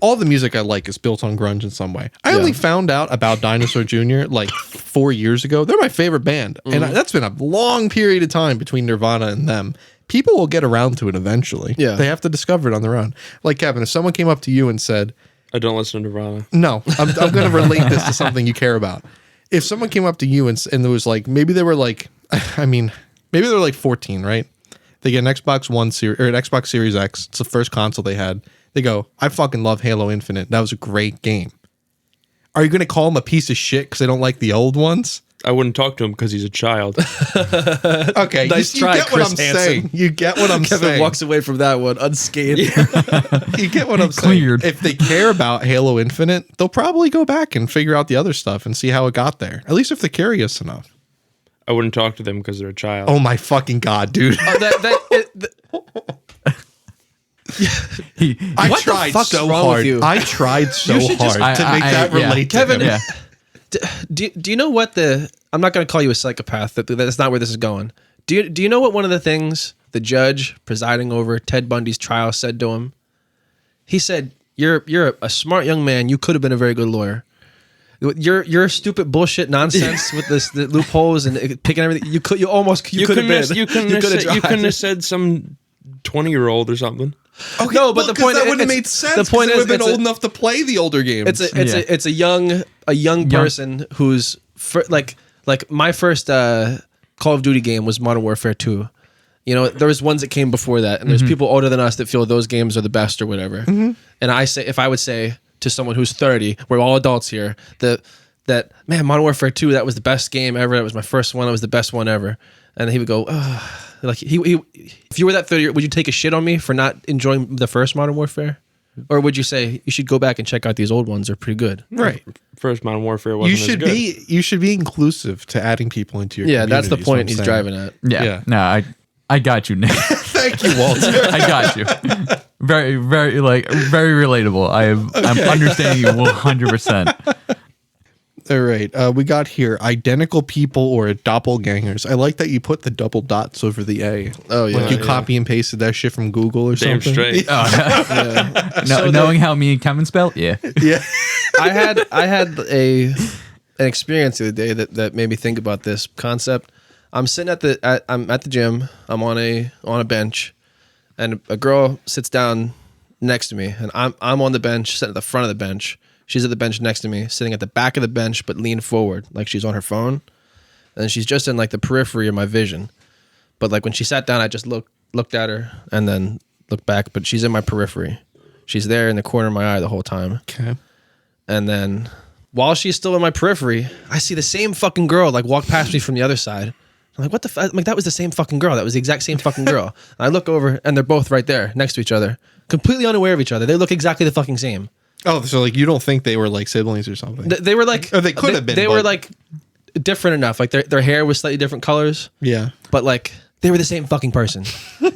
All the music I like is built on grunge in some way. I only found out about Dinosaur Jr. like 4 years ago. They're my favorite band, and that's been a long period of time between Nirvana and them. People will get around to it eventually. Yeah. They have to discover it on their own. Like Kevin, if someone came up to you and said, I don't listen to Nirvana. "No, I'm going to relate this to something you care about." If someone came up to you and there was like maybe they were like, I mean, maybe they were like 14, right? They get an Xbox One series or an Xbox Series X. It's the first console they had. They go, I fucking love Halo Infinite. That was a great game. Are you going to call them a piece of shit because they don't like the old ones? I wouldn't talk to him because he's a child. Okay, Nice you try, get what Chris I'm Hansen. saying. You get what I'm Kevin saying. walks away from that one unscathed. You get what I'm saying. Cleared. If they care about Halo Infinite, they'll probably go back and figure out the other stuff and see how it got there. At least if they're curious enough. I wouldn't talk to them because they're a child. Oh my fucking god, dude! I What the tried fuck's so wrong with hard. you? I tried so You should hard just- to make that yeah. relate to Kevin, him. Yeah. do you know what I'm not going to call you a psychopath. That's not where this is going. Do you know what one of the things the judge presiding over Ted Bundy's trial said to him? He said, "You're a smart young man. You could have been a very good lawyer. Your stupid bullshit nonsense with the loopholes and picking everything. You could have been. You couldn't have said some 20-year-old or something. Okay, No, but the point- that wouldn't have it's- made sense. the point they is would have been it's a- old enough to play the older games. It's a young person who's like my first Call of Duty game was Modern Warfare 2. You know, there was ones that came before that, and there's people older than us that feel those games are the best or whatever. And if I would say to someone who's 30, we're all adults here, that man, Modern Warfare 2, that was the best game ever. That was my first one. That was the best one ever. And he would go, like he if you were that 30, would you take a shit on me for not enjoying the first Modern Warfare? Or would you say you should go back and check out these old ones? They're pretty good. right. First Modern Warfare wasn't You should be inclusive to adding people into your Yeah, that's the community, is what point I'm he's saying. driving at. Yeah. Yeah. No, I got you, Nick. Thank you, Walter. I got you. Very, very, very relatable. I'm understanding you 100%. All right. We got here identical people or doppelgangers. I like that you put the double dots over the A. Oh, yeah. Like you copy and pasted that shit from Google or Damn something. straight. Knowing how me and Kevin spell, yeah. Yeah. I had an experience the other day that made me think about this concept. I'm sitting I'm at the gym. I'm on a bench, and a girl sits down next to me, and I'm on the bench, sitting at the front of the bench. She's at the bench next to me, sitting at the back of the bench, but leaned forward, like she's on her phone, and she's just in like the periphery of my vision. But like when she sat down, I just looked at her and then looked back, but she's in my periphery. She's there in the corner of my eye the whole time. Okay. And then while she's still in my periphery, I see the same fucking girl like walk past me from the other side. I'm like, what the fuck? Like, that was the same fucking girl. That was the exact same fucking girl. And I look over and they're both right there next to each other, completely unaware of each other. They look exactly the fucking same. Oh, so like you don't think they were like siblings or something? They were like, Or they could have been, They were but- like different enough. Like their hair was slightly different colors, Yeah. but like they were the same fucking person.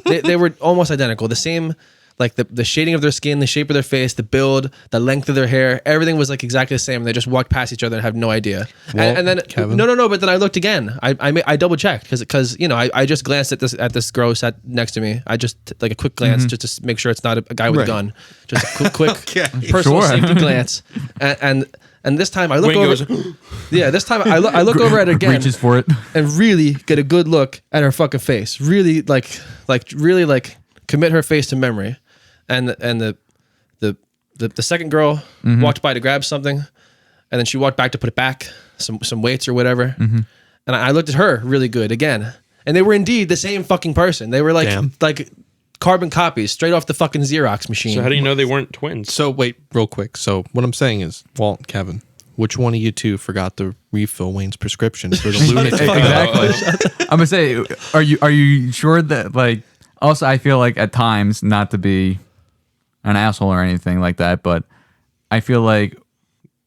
they were almost identical. The same, like the shading of their skin, the shape of their face, the build, the length of their hair, everything was like exactly the same. They just walked past each other and have no idea. Well, And then Kevin? no. But then I looked again. I double checked because you know I just glanced at this girl who sat next to me. I just like a quick glance just to make sure it's not a guy with Right. a gun. Just a quick Okay. personal Sure. safety glance. And this time I look Wayne over. goes, Yeah, this time I look over at it again Reaches for it. and really get a good look at her fucking face. Really really commit her face to memory. And the second girl walked by to grab something, and then she walked back to put it back, some weights or whatever. And I looked at her really good again, and they were indeed the same fucking person. They were like Damn. like carbon copies straight off the fucking Xerox machine. so how do you know they weren't twins? So wait, real quick. So what I'm saying is, Walt, Kevin, which one of you two forgot to refill Wayne's prescription for the lunatic? Exactly. I'm gonna say, are you sure that like? Also, I feel like at times, not to be an asshole or anything like that, but I feel like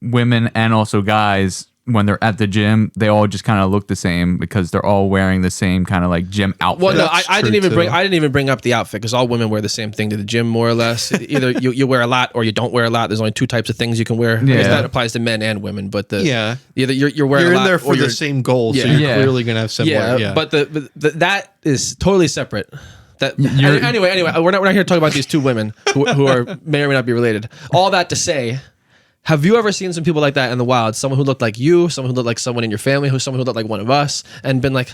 women and also guys, when they're at the gym, they all just kind of look the same because they're all wearing the same kind of like gym outfit. Well, no, That's I true, didn't too. even bring up the outfit because all women wear the same thing to the gym more or less. Either you wear a lot or you don't wear a lot. There's only two types of things you can wear. I guess Yeah. that applies to men and women. But Yeah. either you're wearing You're a in lot there or for you're, the same goal, so Yeah. you're Yeah. clearly gonna have similar. yeah. But that is totally separate. That You're- anyway, we're not here to talk about these two women who are may or may not be related. All that to say, have you ever seen some people like that in the wild? Someone who looked like you, someone who looked like someone in your family, someone who looked like one of us, and been like,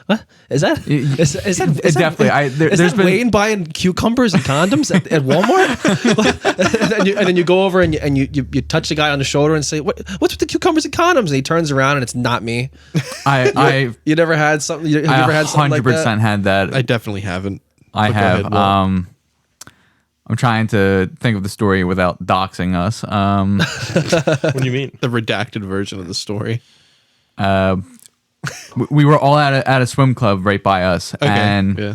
what is that? Is that Definitely. Is There's that been Wayne buying cucumbers and condoms at Walmart? and then you go over and you touch the guy on the shoulder and say, what's with the cucumbers and condoms? And he turns around and it's not me. I You never had something? Have you ever had something like that? 100% had that. I definitely haven't. I But go have. ahead, Walt. I'm trying to think of the story without doxing us. What do you mean? The redacted version of the story. We were all at a swim club right by us, and yeah.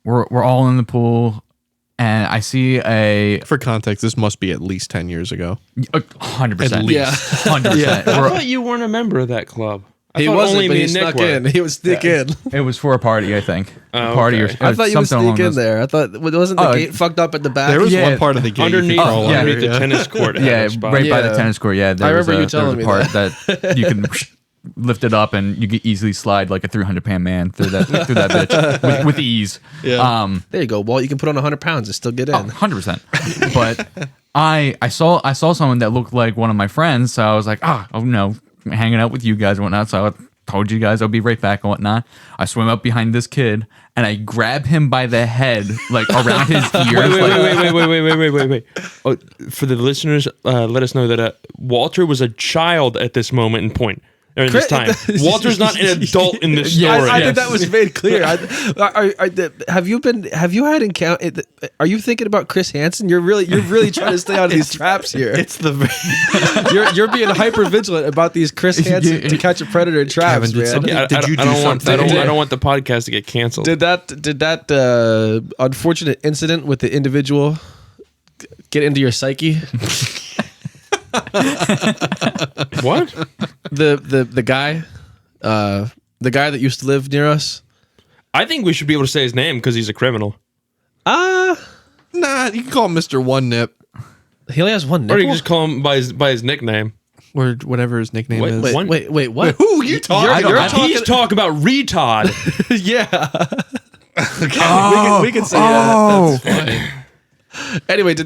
we're all in the pool, and I see a For context, this must be at least 10 years ago. 100%. At least. Yeah. 100%. I thought you weren't a member of that club. I He thought wasn't, only but me he and Nick snuck were. in. He would sneak in. It was for a party, I think. Oh, A party okay. or I thought you would something along sneak in those- there. I thought wasn't the Oh, gate fucked up at the back? There was Yeah. one part of the game Underneath, yeah. underneath the tennis court. it had Yeah, a spot. right by the Yeah. tennis court. Yeah, there I was remember you there was telling a me part that you can lift it up and you could easily slide like a 300-pound man through that bitch with ease. Yeah. There you go, Walt. You can put on 100 pounds and still get in. 100%. But I saw someone that looked like one of my friends, so I was like, oh no, hanging out with you guys and whatnot. So I told you guys I'll be right back and whatnot. I swim up behind this kid and I grab him by the head, like around his ears. Wait. Oh, for the listeners, let us know that Walter was a child at this moment in point. Or in this time. Walter's not an adult in this story. Yes, I yes. think that was made clear. Have you had encounter? Are you thinking about Chris Hansen? You're really trying to stay out of these traps here. It's the. You're being hyper vigilant about these Chris Hansen to catch a predator traps, Kevin, did man. something- Yeah, Did you do I don't something? I don't want the podcast to get canceled. Did that unfortunate incident with the individual get into your psyche? What? The guy that used to live near us. I think we should be able to say his name because he's a criminal. Nah, you can call him Mr. One Nip. He only has one Or nipple. you can just call him by his nickname. or whatever his nickname is. Wait, what? Who you talking? He's talking about retard. Yeah. Okay, we can say that. That's funny. Anyway, is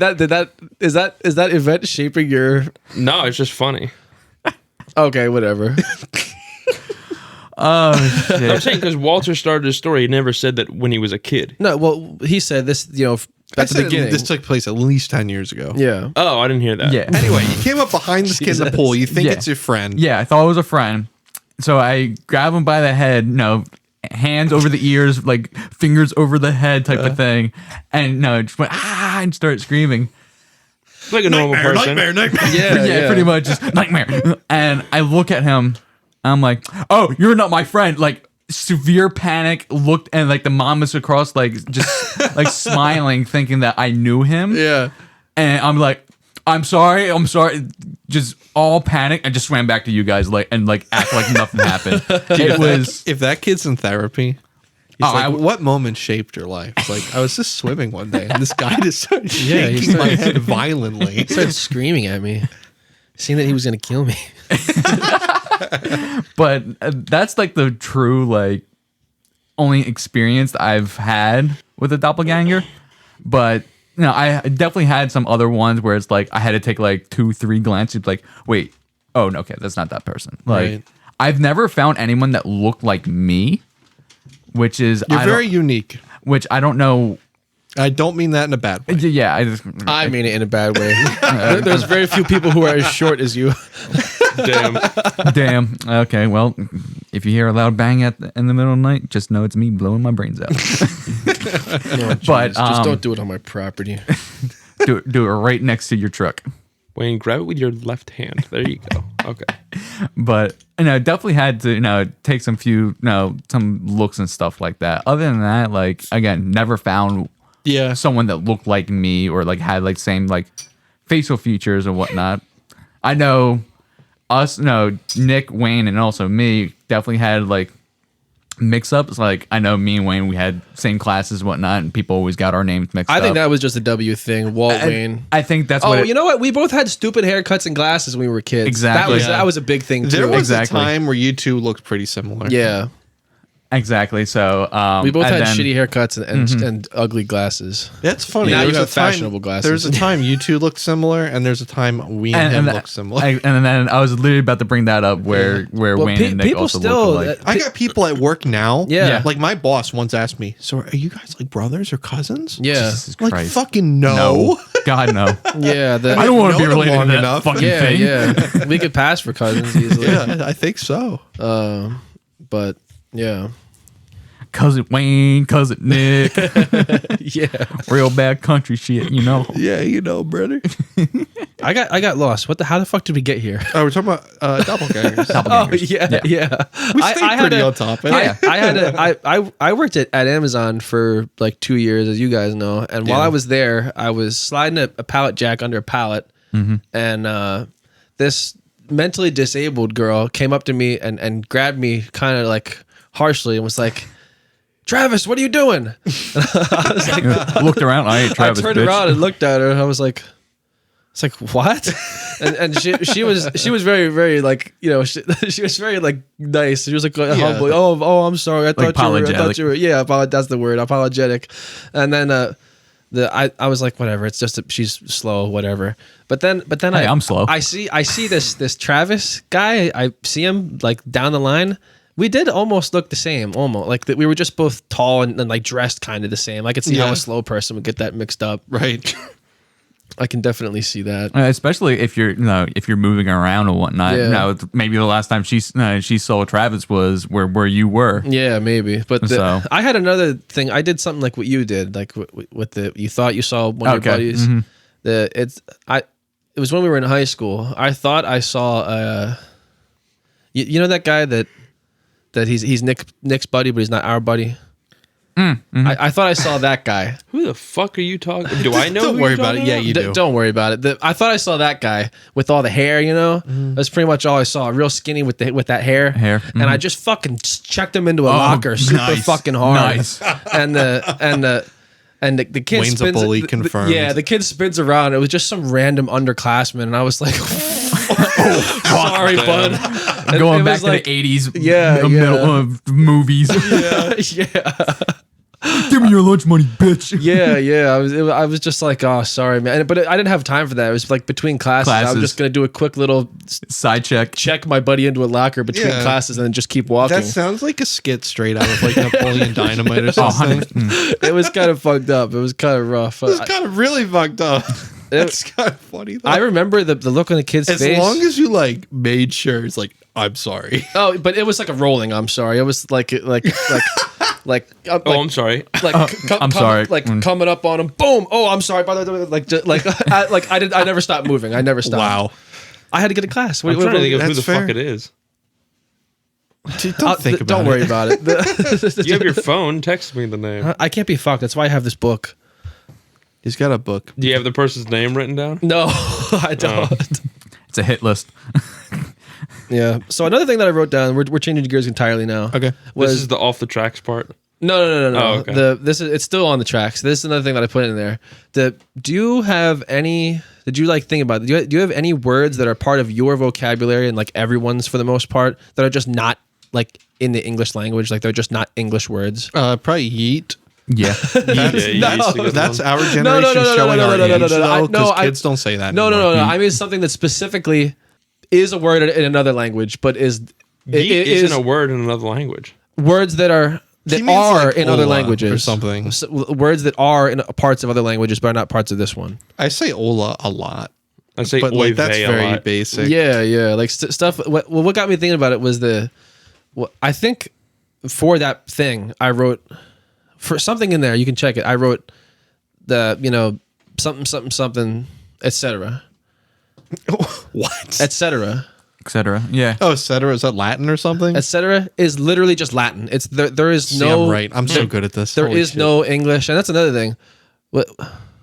that event shaping your? No, it's just funny. Okay, whatever. Oh I'm shit. saying because Walter started his story, he never said that when he was a kid. No, well, he said this. I At the said beginning. this took place at least 10 years ago. Yeah. Oh, I didn't hear that. Yeah. Anyway, you came up behind this kid in the pool. You think Yeah. it's your friend. Yeah, I thought it was a friend. So I grab him by the head, hands over the ears, like fingers over the head type of thing. And just went, and start screaming. Like a normal person. Nightmare. Yeah, pretty much just nightmare. And I look at him. I'm like, oh, you're not my friend. Like severe panic. Looked and like the mom is across, like just like smiling, thinking that I knew him. Yeah. And I'm like, I'm sorry. Just all panic. I just swam back to you guys and act like nothing happened. It was. If that kid's in therapy, he's Oh, like, I- what moment shaped your life? It's like, I was just swimming one day and this guy just started Yeah, he shaking my started- head violently. He started screaming at me, saying that he was gonna kill me. But that's like the true only experience that I've had with a doppelganger. But I definitely had some other ones where it's like I had to take like 2-3 glances, like, wait, oh no, okay, that's not that person. Like Right. I've never found anyone that looked like me, which is You're very unique. which I don't know. I don't mean that in a bad way. Yeah, I mean it in a bad way. There's very few people who are as short as you. Damn. damn. Okay, well, if you hear a loud bang in the middle of the night, just know it's me blowing my brains out. But Just don't do it on my property. do it right next to your truck. Wayne, grab it with your left hand. There you go. Okay. But definitely had to take some some looks and stuff like that. Other than that, like again, never found Yeah. someone that looked like me or like had like same like facial features or whatnot. I know us, Nick, Wayne, and also me definitely had like mix-ups. Like I know me and Wayne, we had same classes and whatnot, and people always got our names mixed up. I think that was just a W thing. Walt Wayne. I think that's Oh, what you know what? We both had stupid haircuts and glasses when we were kids. Exactly. That was a big thing too. There was Exactly. a time where you two looked pretty similar. Yeah. exactly. So We both and had then- shitty haircuts and ugly glasses. That's funny. Now There you was have a time- fashionable glasses. There's a time you two looked similar, and there's a time we and him looked similar. and then I was literally about to bring that up where Well, Wayne and Nick people also still- look alike. I got people at work now. Yeah. Like my boss once asked me, "So are you guys like brothers or cousins?" Yeah. Jesus Like Christ. fucking no. God no. Yeah. I don't want to be known them related long to that enough. fucking Yeah, thing. yeah. We could pass for cousins easily. Yeah, I think so. But yeah. Cousin Wayne, cousin Nick, Yeah. real bad country shit, Yeah, brother. I got lost. How the fuck did we get here? Oh, we're talking about doppelgangers. Oh yeah. We stayed pretty on topic. I worked at Amazon for like 2 years, as you guys know. And while I was there, I was sliding a pallet jack under a pallet, and this mentally disabled girl came up to me and grabbed me kind of like harshly and was like, "Travis, what are you doing?" I was like, Looked around. I ain't Travis. I turned bitch. around and looked at her. And I was like, "It's like what?" and she was very, very like, she was very like nice. She was like humble. Oh, I'm sorry. I thought you were. Yeah, that's the word. Apologetic. And then I was like, whatever. It's just she's slow, whatever. But then Hey, I'm slow. I see this Travis guy. I see him like down the line. We did almost look the same, almost like that. We were just both tall and like dressed kind of the same. I could see how Yeah. a slow person would get that mixed up. Right. I can definitely see that. Especially if you're if you're moving around or whatnot. Yeah. Maybe the last time she saw Travis was where you were. Yeah, maybe. But So- I had another thing. I did something like what you did, like with the you thought you saw one of your Okay. buddies. Mhm. It was when we were in high school. I thought I saw you know that guy that he's Nick's buddy, but he's not our buddy. I thought I saw that guy. Who the fuck are you talking? Do I know? Don't who worry you're about it. talking Yeah, you do. Don't worry about it. I thought I saw that guy with all the hair. That's pretty much all I saw. Real skinny with that hair. Mm-hmm. And I just fucking checked him into a locker super nice. fucking hard. Nice. And the kid Wayne's a spins. bully confirmed. Yeah, the kid spins around. It was just some random underclassman, and I was like, Sorry, bud. I'm going It back was to like- the 80s Yeah, middle of movies. yeah. Give me your lunch money, bitch. Yeah. I was just like, oh, sorry, man. But I didn't have time for that. It was like between classes. I was Classes. just gonna do a quick little Side check. check my buddy into a locker between Yeah. classes and then just keep walking. That sounds like a skit straight out of like Napoleon Dynamite or something. It was kind of fucked up. It was kind of rough. It's kind of really fucked up. That's kind of funny though. I remember the look on the kid's as face. long as you like made sure it's like, I'm sorry. Oh, but it was like a rolling. I'm sorry. It was like I'm sorry. I'm sorry. Coming up on him. Boom. Oh, I'm sorry. By the way, I never stopped moving. I never stopped. Wow. I had to get to class. I'm trying to think of who that's the fair. fuck it is. Dude, don't think about Don't it. worry about it. You have your phone. Text me the name. I can't be fucked. That's why I have this book. He's got a book. Do you have the person's name written down? No, I don't. It's a hit list. Yeah. So another thing that I wrote down. We're changing gears entirely now. Okay. This is the off the tracks part. No. Oh, okay. It's still on the tracks. This is another thing that I put in there. Do you have any? Did you like think about it? Do you have any words that are part of your vocabulary and like everyone's for the most part that are just not like in the English language? Like they're just not English words. Probably yeet. Yeah. Yeah, you No, used to get That's one. our generation showing our age, though, 'cause kids don't say that No. anymore. I mean something that specifically is a word in another language, but is Yeet is isn't a word in another language. words that are He means, like, in other hola languages or something. Words that are in parts of other languages, but are not parts of this one. I say hola a lot, I say but oy like that's vey a very lot. basic. Yeah, like stuff. What got me thinking about it was I think for that thing I wrote for something in there. You can check it. I wrote something, etc. What? etc. Etc. Yeah. Oh, et cetera. Is that Latin or something? etc. is literally just Latin. It's there is See, no I'm right. I'm so good at this. There Holy is shit. no English, and that's another thing. What?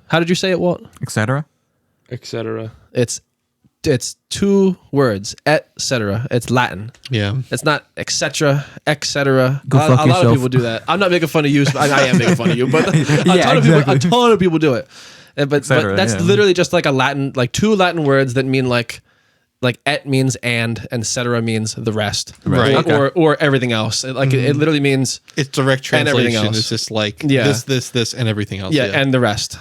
How did you say it, Walt? Etc. Etc. It's two words, etc. It's Latin. Yeah. It's not etc. etc. Go A fuck lot of yourself. people do that. I'm not making fun of you. I am making fun of you, but a exactly. ton of people do it. But cetera, that's yeah. literally just like a Latin, like two Latin words that mean like et means and cetera means the rest, Right. Or everything else. It literally means It's direct And everything translation. else. It's just like Yeah. this, and everything else. yeah, and the rest.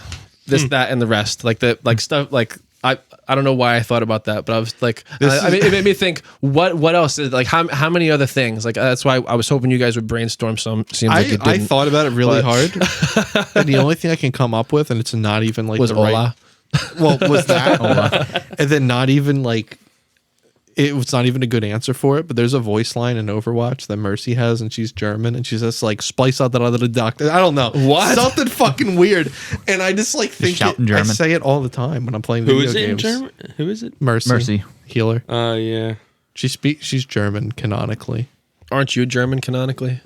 This, that, and the rest. Like stuff. Like I don't know why I thought about that, but I was like, I mean, it made me think. What else is like? How many other things? Like that's why I was hoping you guys would brainstorm some. Seems like you I didn't. thought about it really But- hard, and the only thing I can come up with, and it's not even like was the Ola. right. Well, was that and then not even like it was not even a good answer for it. But there's a voice line in Overwatch that Mercy has, and she's German, and she's just like splice out that other doctor. I don't know What? something fucking weird, and I just like think shout in I German. say it all the time when I'm playing Who video is it in games. German? Who is it? Mercy healer. Yeah. She's German canonically. Aren't you German canonically?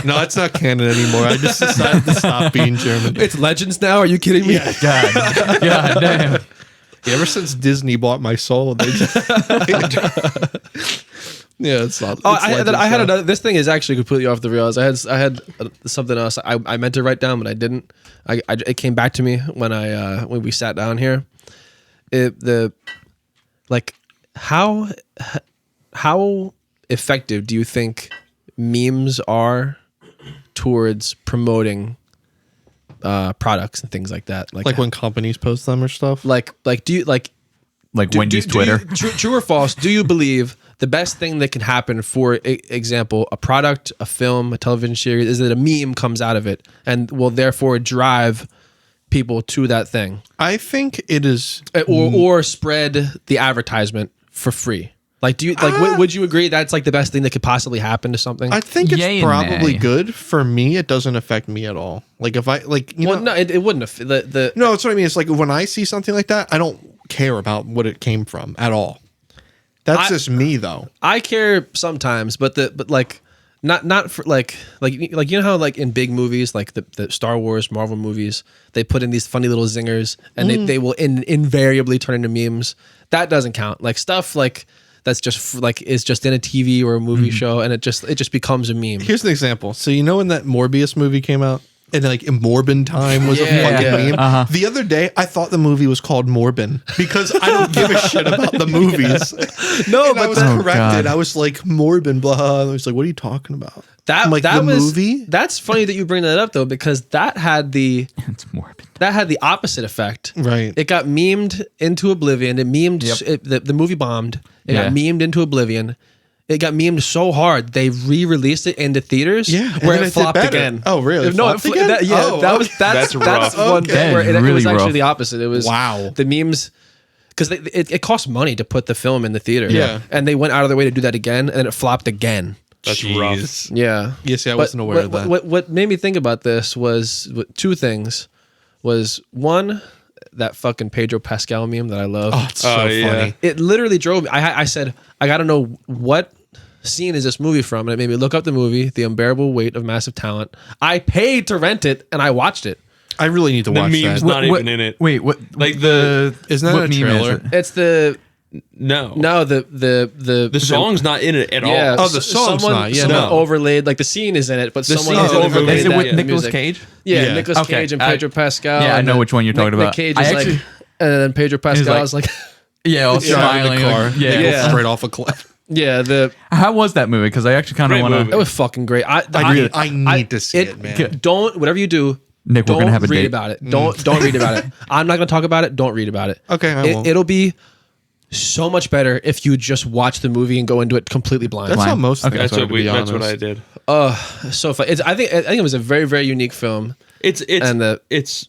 No, it's not canon anymore. I just decided to stop being German. It's legends now. Are you kidding me? Yeah. God damn. Ever since Disney bought my soul, they just yeah, it's not. Oh, it's I had legends now. another. This thing is actually completely off the rails. I had something else. I meant to write down, but I didn't. It came back to me when we sat down here. How effective do you think memes are towards promoting products and things like that? Like when companies post them or stuff. like do you like Like Wendy's Twitter. True or false? Do you believe the best thing that can happen, for example, a product, a film, a television series, is that a meme comes out of it and will therefore drive people to that thing, I think it is. or spread the advertisement for free? Like, do you would you agree that's like the best thing that could possibly happen to something? I think it's Yay and probably nay. good for me. It doesn't affect me at all. Like if I like, you well, know, no, it wouldn't have. no, that's what I mean. It's like when I see something like that, I don't care about what it came from at all. That's just me though. I care sometimes, but like not for like you know how like in big movies like the Star Wars, Marvel movies, they put in these funny little zingers and they will invariably turn into memes. That doesn't count. Like stuff like that's just like is just in a TV or a movie show and it just becomes a meme. Here's an example. So you know when that Morbius movie came out, And like Morbin Time was a fucking meme. The other day, I thought the movie was called Morbin because I don't give a shit about the movies. No, And but I was corrected. I was like, Morbin, blah. I was like, what are you talking about? that I'm like, that the was movie? That's funny that you bring that up though, because that had the It's morbid. opposite effect. Right. It got memed into oblivion. It memed the movie bombed. It got memed into oblivion. It got memed so hard they re-released it into theaters. Yeah, and where then it it did flopped better. again. Oh, really? It No, flopped again? that's That's rough. one Okay. where it Really was actually rough. the opposite. It was Wow. the memes because it costs money to put the film in the theater. Yeah. and they went out of their way to do that again, and it flopped again. That's Jeez. rough. Yeah. Yeah, see, I But wasn't aware of that. What made me think about this was two things. Was one, that fucking Pedro Pascal meme that I love. Oh, it's so yeah. funny. It literally drove me. I said, I got to know what scene is this movie from, and it made me look up the movie, The Unbearable Weight of Massive Talent. I paid to rent it, and I watched it. I really need to The watch meme's that. not even in it. Wait, what? Like the Isn't that what a meme is trailer? it? It's the no. the song's not in it at yeah. all. Oh, the song's not, yeah, someone no. overlaid, like the scene is in it, but The someone scene has is overlaid Is it that with in the Nicolas music. Cage? Yeah, Yeah. Nicolas Okay. Cage and Pedro Pascal. Yeah, I and know then which one you're talking Nick about. Cage I is actually- like, and then Pedro Pascal is like, Yeah, all Driving smiling. the car. like- They yeah. go straight off a cliff. yeah, How was that movie? Because I actually kind of Great want movie. to. it was fucking great. I need to see it, man. Don't whatever you do. Nick, we're don't gonna have a read date. about it. Don't read about it. I'm not gonna talk about it. Don't read about it. Okay, I won't. It'll be so much better if you just watch the movie and go into it completely blind. That's how Blind. most Okay. things That's are, what to be that's what honest. I did. So fun. I think it was a very very unique film. It's And the- it's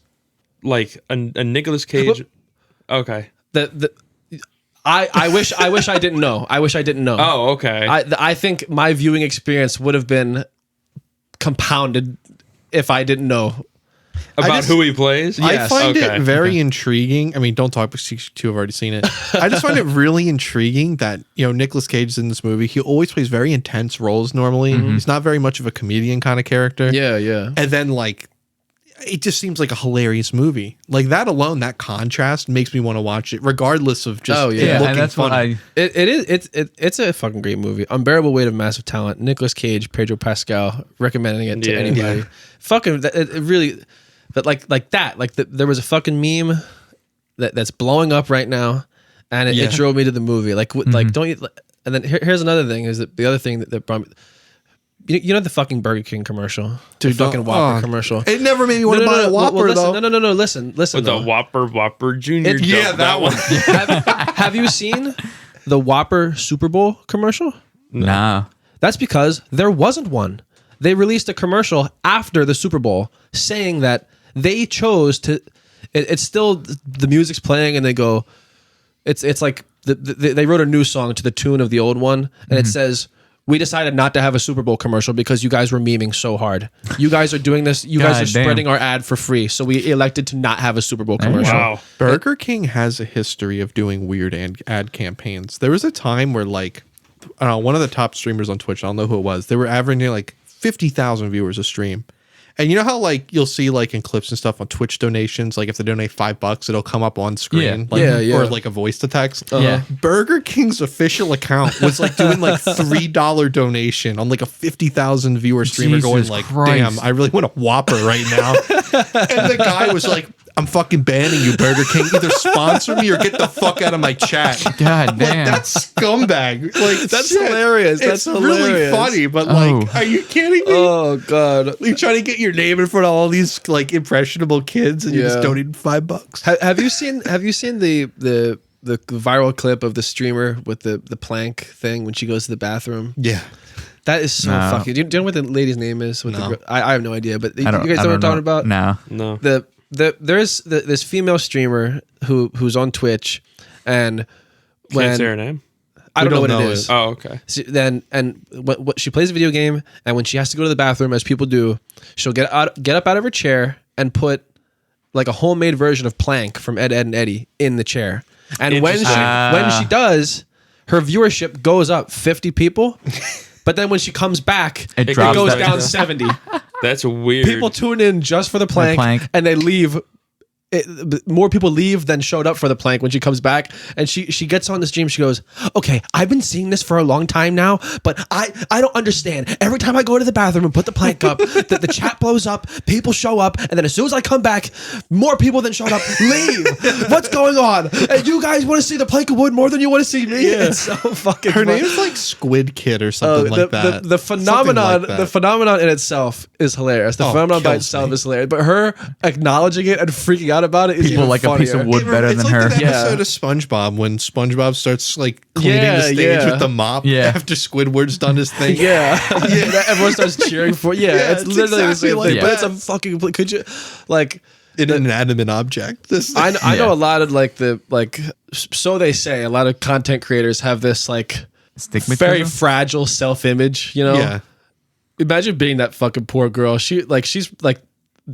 like a Nicolas Cage. Okay. I wish I didn't know. I wish I didn't know. Oh, okay. I think my viewing experience would have been compounded if I didn't know. About just- who he plays. I Yes. find Okay. it very intriguing. I mean, don't talk because you two have already seen it. I just find it really intriguing that, Nicolas Cage is in this movie. He always plays very intense roles normally. He's not very much of a comedian kind of character. Yeah. And then, like, it just seems like a hilarious movie. Like, that alone, that contrast makes me want to watch it, regardless of just Oh, yeah. it Yeah, looking and that's what funny. It's a fucking great movie. Unbearable Weight of Massive Talent. Nicolas Cage, Pedro Pascal. Recommending it to Yeah. anybody. Yeah. Fucking it really, but like that. Like there was a fucking meme that's blowing up right now, and it Yeah. drove me to the movie. Like like don't you? And then here's another thing. Is that the other thing that brought me. You know the fucking Burger King commercial, the fucking Whopper commercial. It never made me want to buy a Whopper, listen, though. No. Listen. With the though. Whopper Junior. It- Yeah, that one. have you seen the Whopper Super Bowl commercial? Nah. That's because there wasn't one. They released a commercial after the Super Bowl saying that they chose to. It's still the music's playing, and they go. It's like they wrote a new song to the tune of the old one, and it says, "We decided not to have a Super Bowl commercial because you guys were memeing so hard. You guys are doing this. You guys God are damn. spreading our ad for free. So we elected to not have a Super Bowl commercial." Wow. Burger King has a history of doing weird ad campaigns. There was a time where, like, I don't know, one of the top streamers on Twitch, I don't know who it was, they were averaging like 50,000 viewers a stream. And you know how, like, you'll see, like, in clips and stuff on Twitch donations, like, if they donate $5, it'll come up on screen. Yeah. Like, Yeah. Or, like, a voice to text. Yeah. Burger King's official account was, like, doing, like, $3 donation on, like, a 50,000 viewer streamer going, Jesus like, Christ. damn, I really want a Whopper right now. And the guy was like, I'm fucking banning you, Burger King. Either sponsor me or get the fuck out of my chat. God Like, damn. that's scumbag. Like, That's shit. hilarious. It's That's hilarious. really funny, but, Oh. like, are you kidding me? Oh God. You trying to get your name in front of all these like impressionable kids, and you just Yeah. donated $5. Have you seen the viral clip of the streamer with the plank thing when she goes to the bathroom? Yeah, That is so No. fucking. Do you know what the lady's name is? With No. I have no idea, but you I guys don't know what I'm talking know. about? No. No. There's this female streamer who's on Twitch, and Can't say her name. I don't know what don't it know is. it. Oh, okay. What she plays a video game, and when she has to go to the bathroom, as people do, she'll get up out of her chair and put like a homemade version of Plank from Ed, Edd and Eddie in the chair. And when she does, her viewership goes up 50 people. But then when she comes back, it drops goes back down down. 70. That's weird. People tune in just for the plank, plank. and they leave more people leave than showed up for the plank when she comes back. And she gets on the stream. She goes, okay, I've been seeing this for a long time now, but I don't understand. Every time I go to the bathroom and put the plank up, the chat blows up, people show up, and then as soon as I come back, more people than showed up leave. What's going on? And you guys want to see the plank of wood more than you want to see me? Yeah. It's so fucking Her fun. name's like Squid Kid or something like that. The phenomenon, Something like that. the phenomenon in itself is hilarious. The phenomenon by kills itself me. is hilarious. But her acknowledging it and freaking out about it is People even like a piece of funnier. wood better It's than like her. that Yeah. episode of SpongeBob when SpongeBob starts like cleaning Yeah, the stage yeah. with the mop Yeah. after Squidward's done his thing. Yeah, everyone starts cheering for. Yeah, it's it's literally the exactly same like thing. But that. it's a fucking. Could you, like? An inanimate object. This I Yeah. know a lot of so they say a lot of content creators have this like Stigmatism? very fragile self-image. You know, yeah. imagine being that fucking poor girl. She's like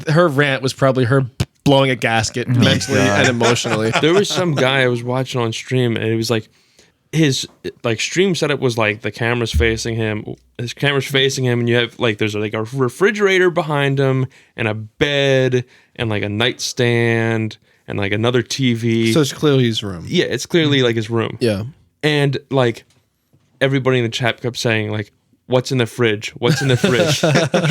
her rant was probably her blowing a gasket mentally God. and emotionally. There was some guy I was watching on stream, and it was like his like stream setup was like the camera's facing him. His camera's facing him, and you have like there's like a refrigerator behind him, and a bed, and like a nightstand, and like another TV. So it's clearly his room. Yeah, it's clearly like his room. Yeah. And like everybody in the chat kept saying like, "What's in the fridge? What's in the fridge?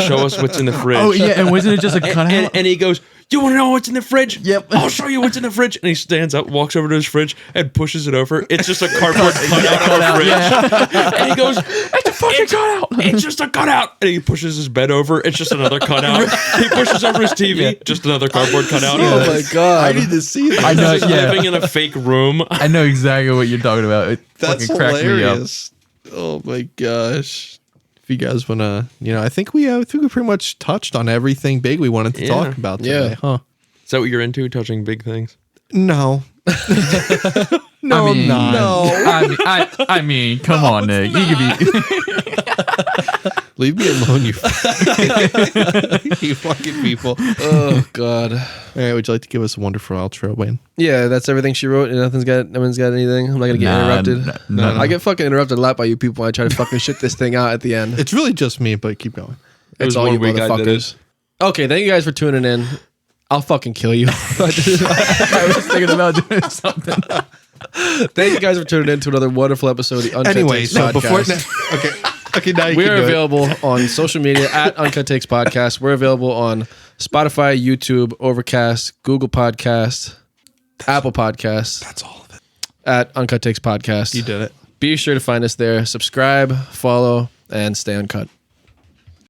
Show us what's in the fridge." Oh yeah, and wasn't it just a cutout? And he goes, "You want to know what's in the fridge? Yep. I'll show you what's in the fridge." And he stands up, walks over to his fridge, and pushes it over. It's just a cardboard cutout of a fridge. And he goes, "It's a fucking cutout. It's just a cutout." And he pushes his bed over. It's just another cutout. He pushes over his TV. Just another cardboard cutout. Oh my I god. need to see that. I know. He's Yeah, living in a fake room. I know exactly what you're talking about. It That's fucking cracked me up. hilarious. Oh my gosh. If you guys want to, I think we pretty much touched on everything big we wanted to Yeah. talk about today, Yeah. huh? Is that what you're into, touching big things? No. No, I mean, I'm not. I mean, come on, Nick. You could be. Leave me alone, you you fucking people. All Oh god. right, would you like to give us a wonderful outro, Wayne? Yeah, that's everything she wrote. And no one's got anything. I'm not gonna get interrupted. No. I get fucking interrupted a lot by you people when I try to fucking shit this thing out at the end. It's really just me, but keep going. It was It's all one you week I did motherfuckers. Okay, thank you guys for tuning in. I'll fucking kill you. I was thinking about doing something. Thank you guys for tuning in to another wonderful episode of the Uncut Anyway, Takes so podcast. okay, now you We can are do it. available on social media at Uncut Takes Podcast. We're available on Spotify, YouTube, Overcast, Google Podcast, Apple Podcasts. That's all of it. At Uncut Takes Podcast. You did it. Be sure to find us there. Subscribe, follow, and stay uncut.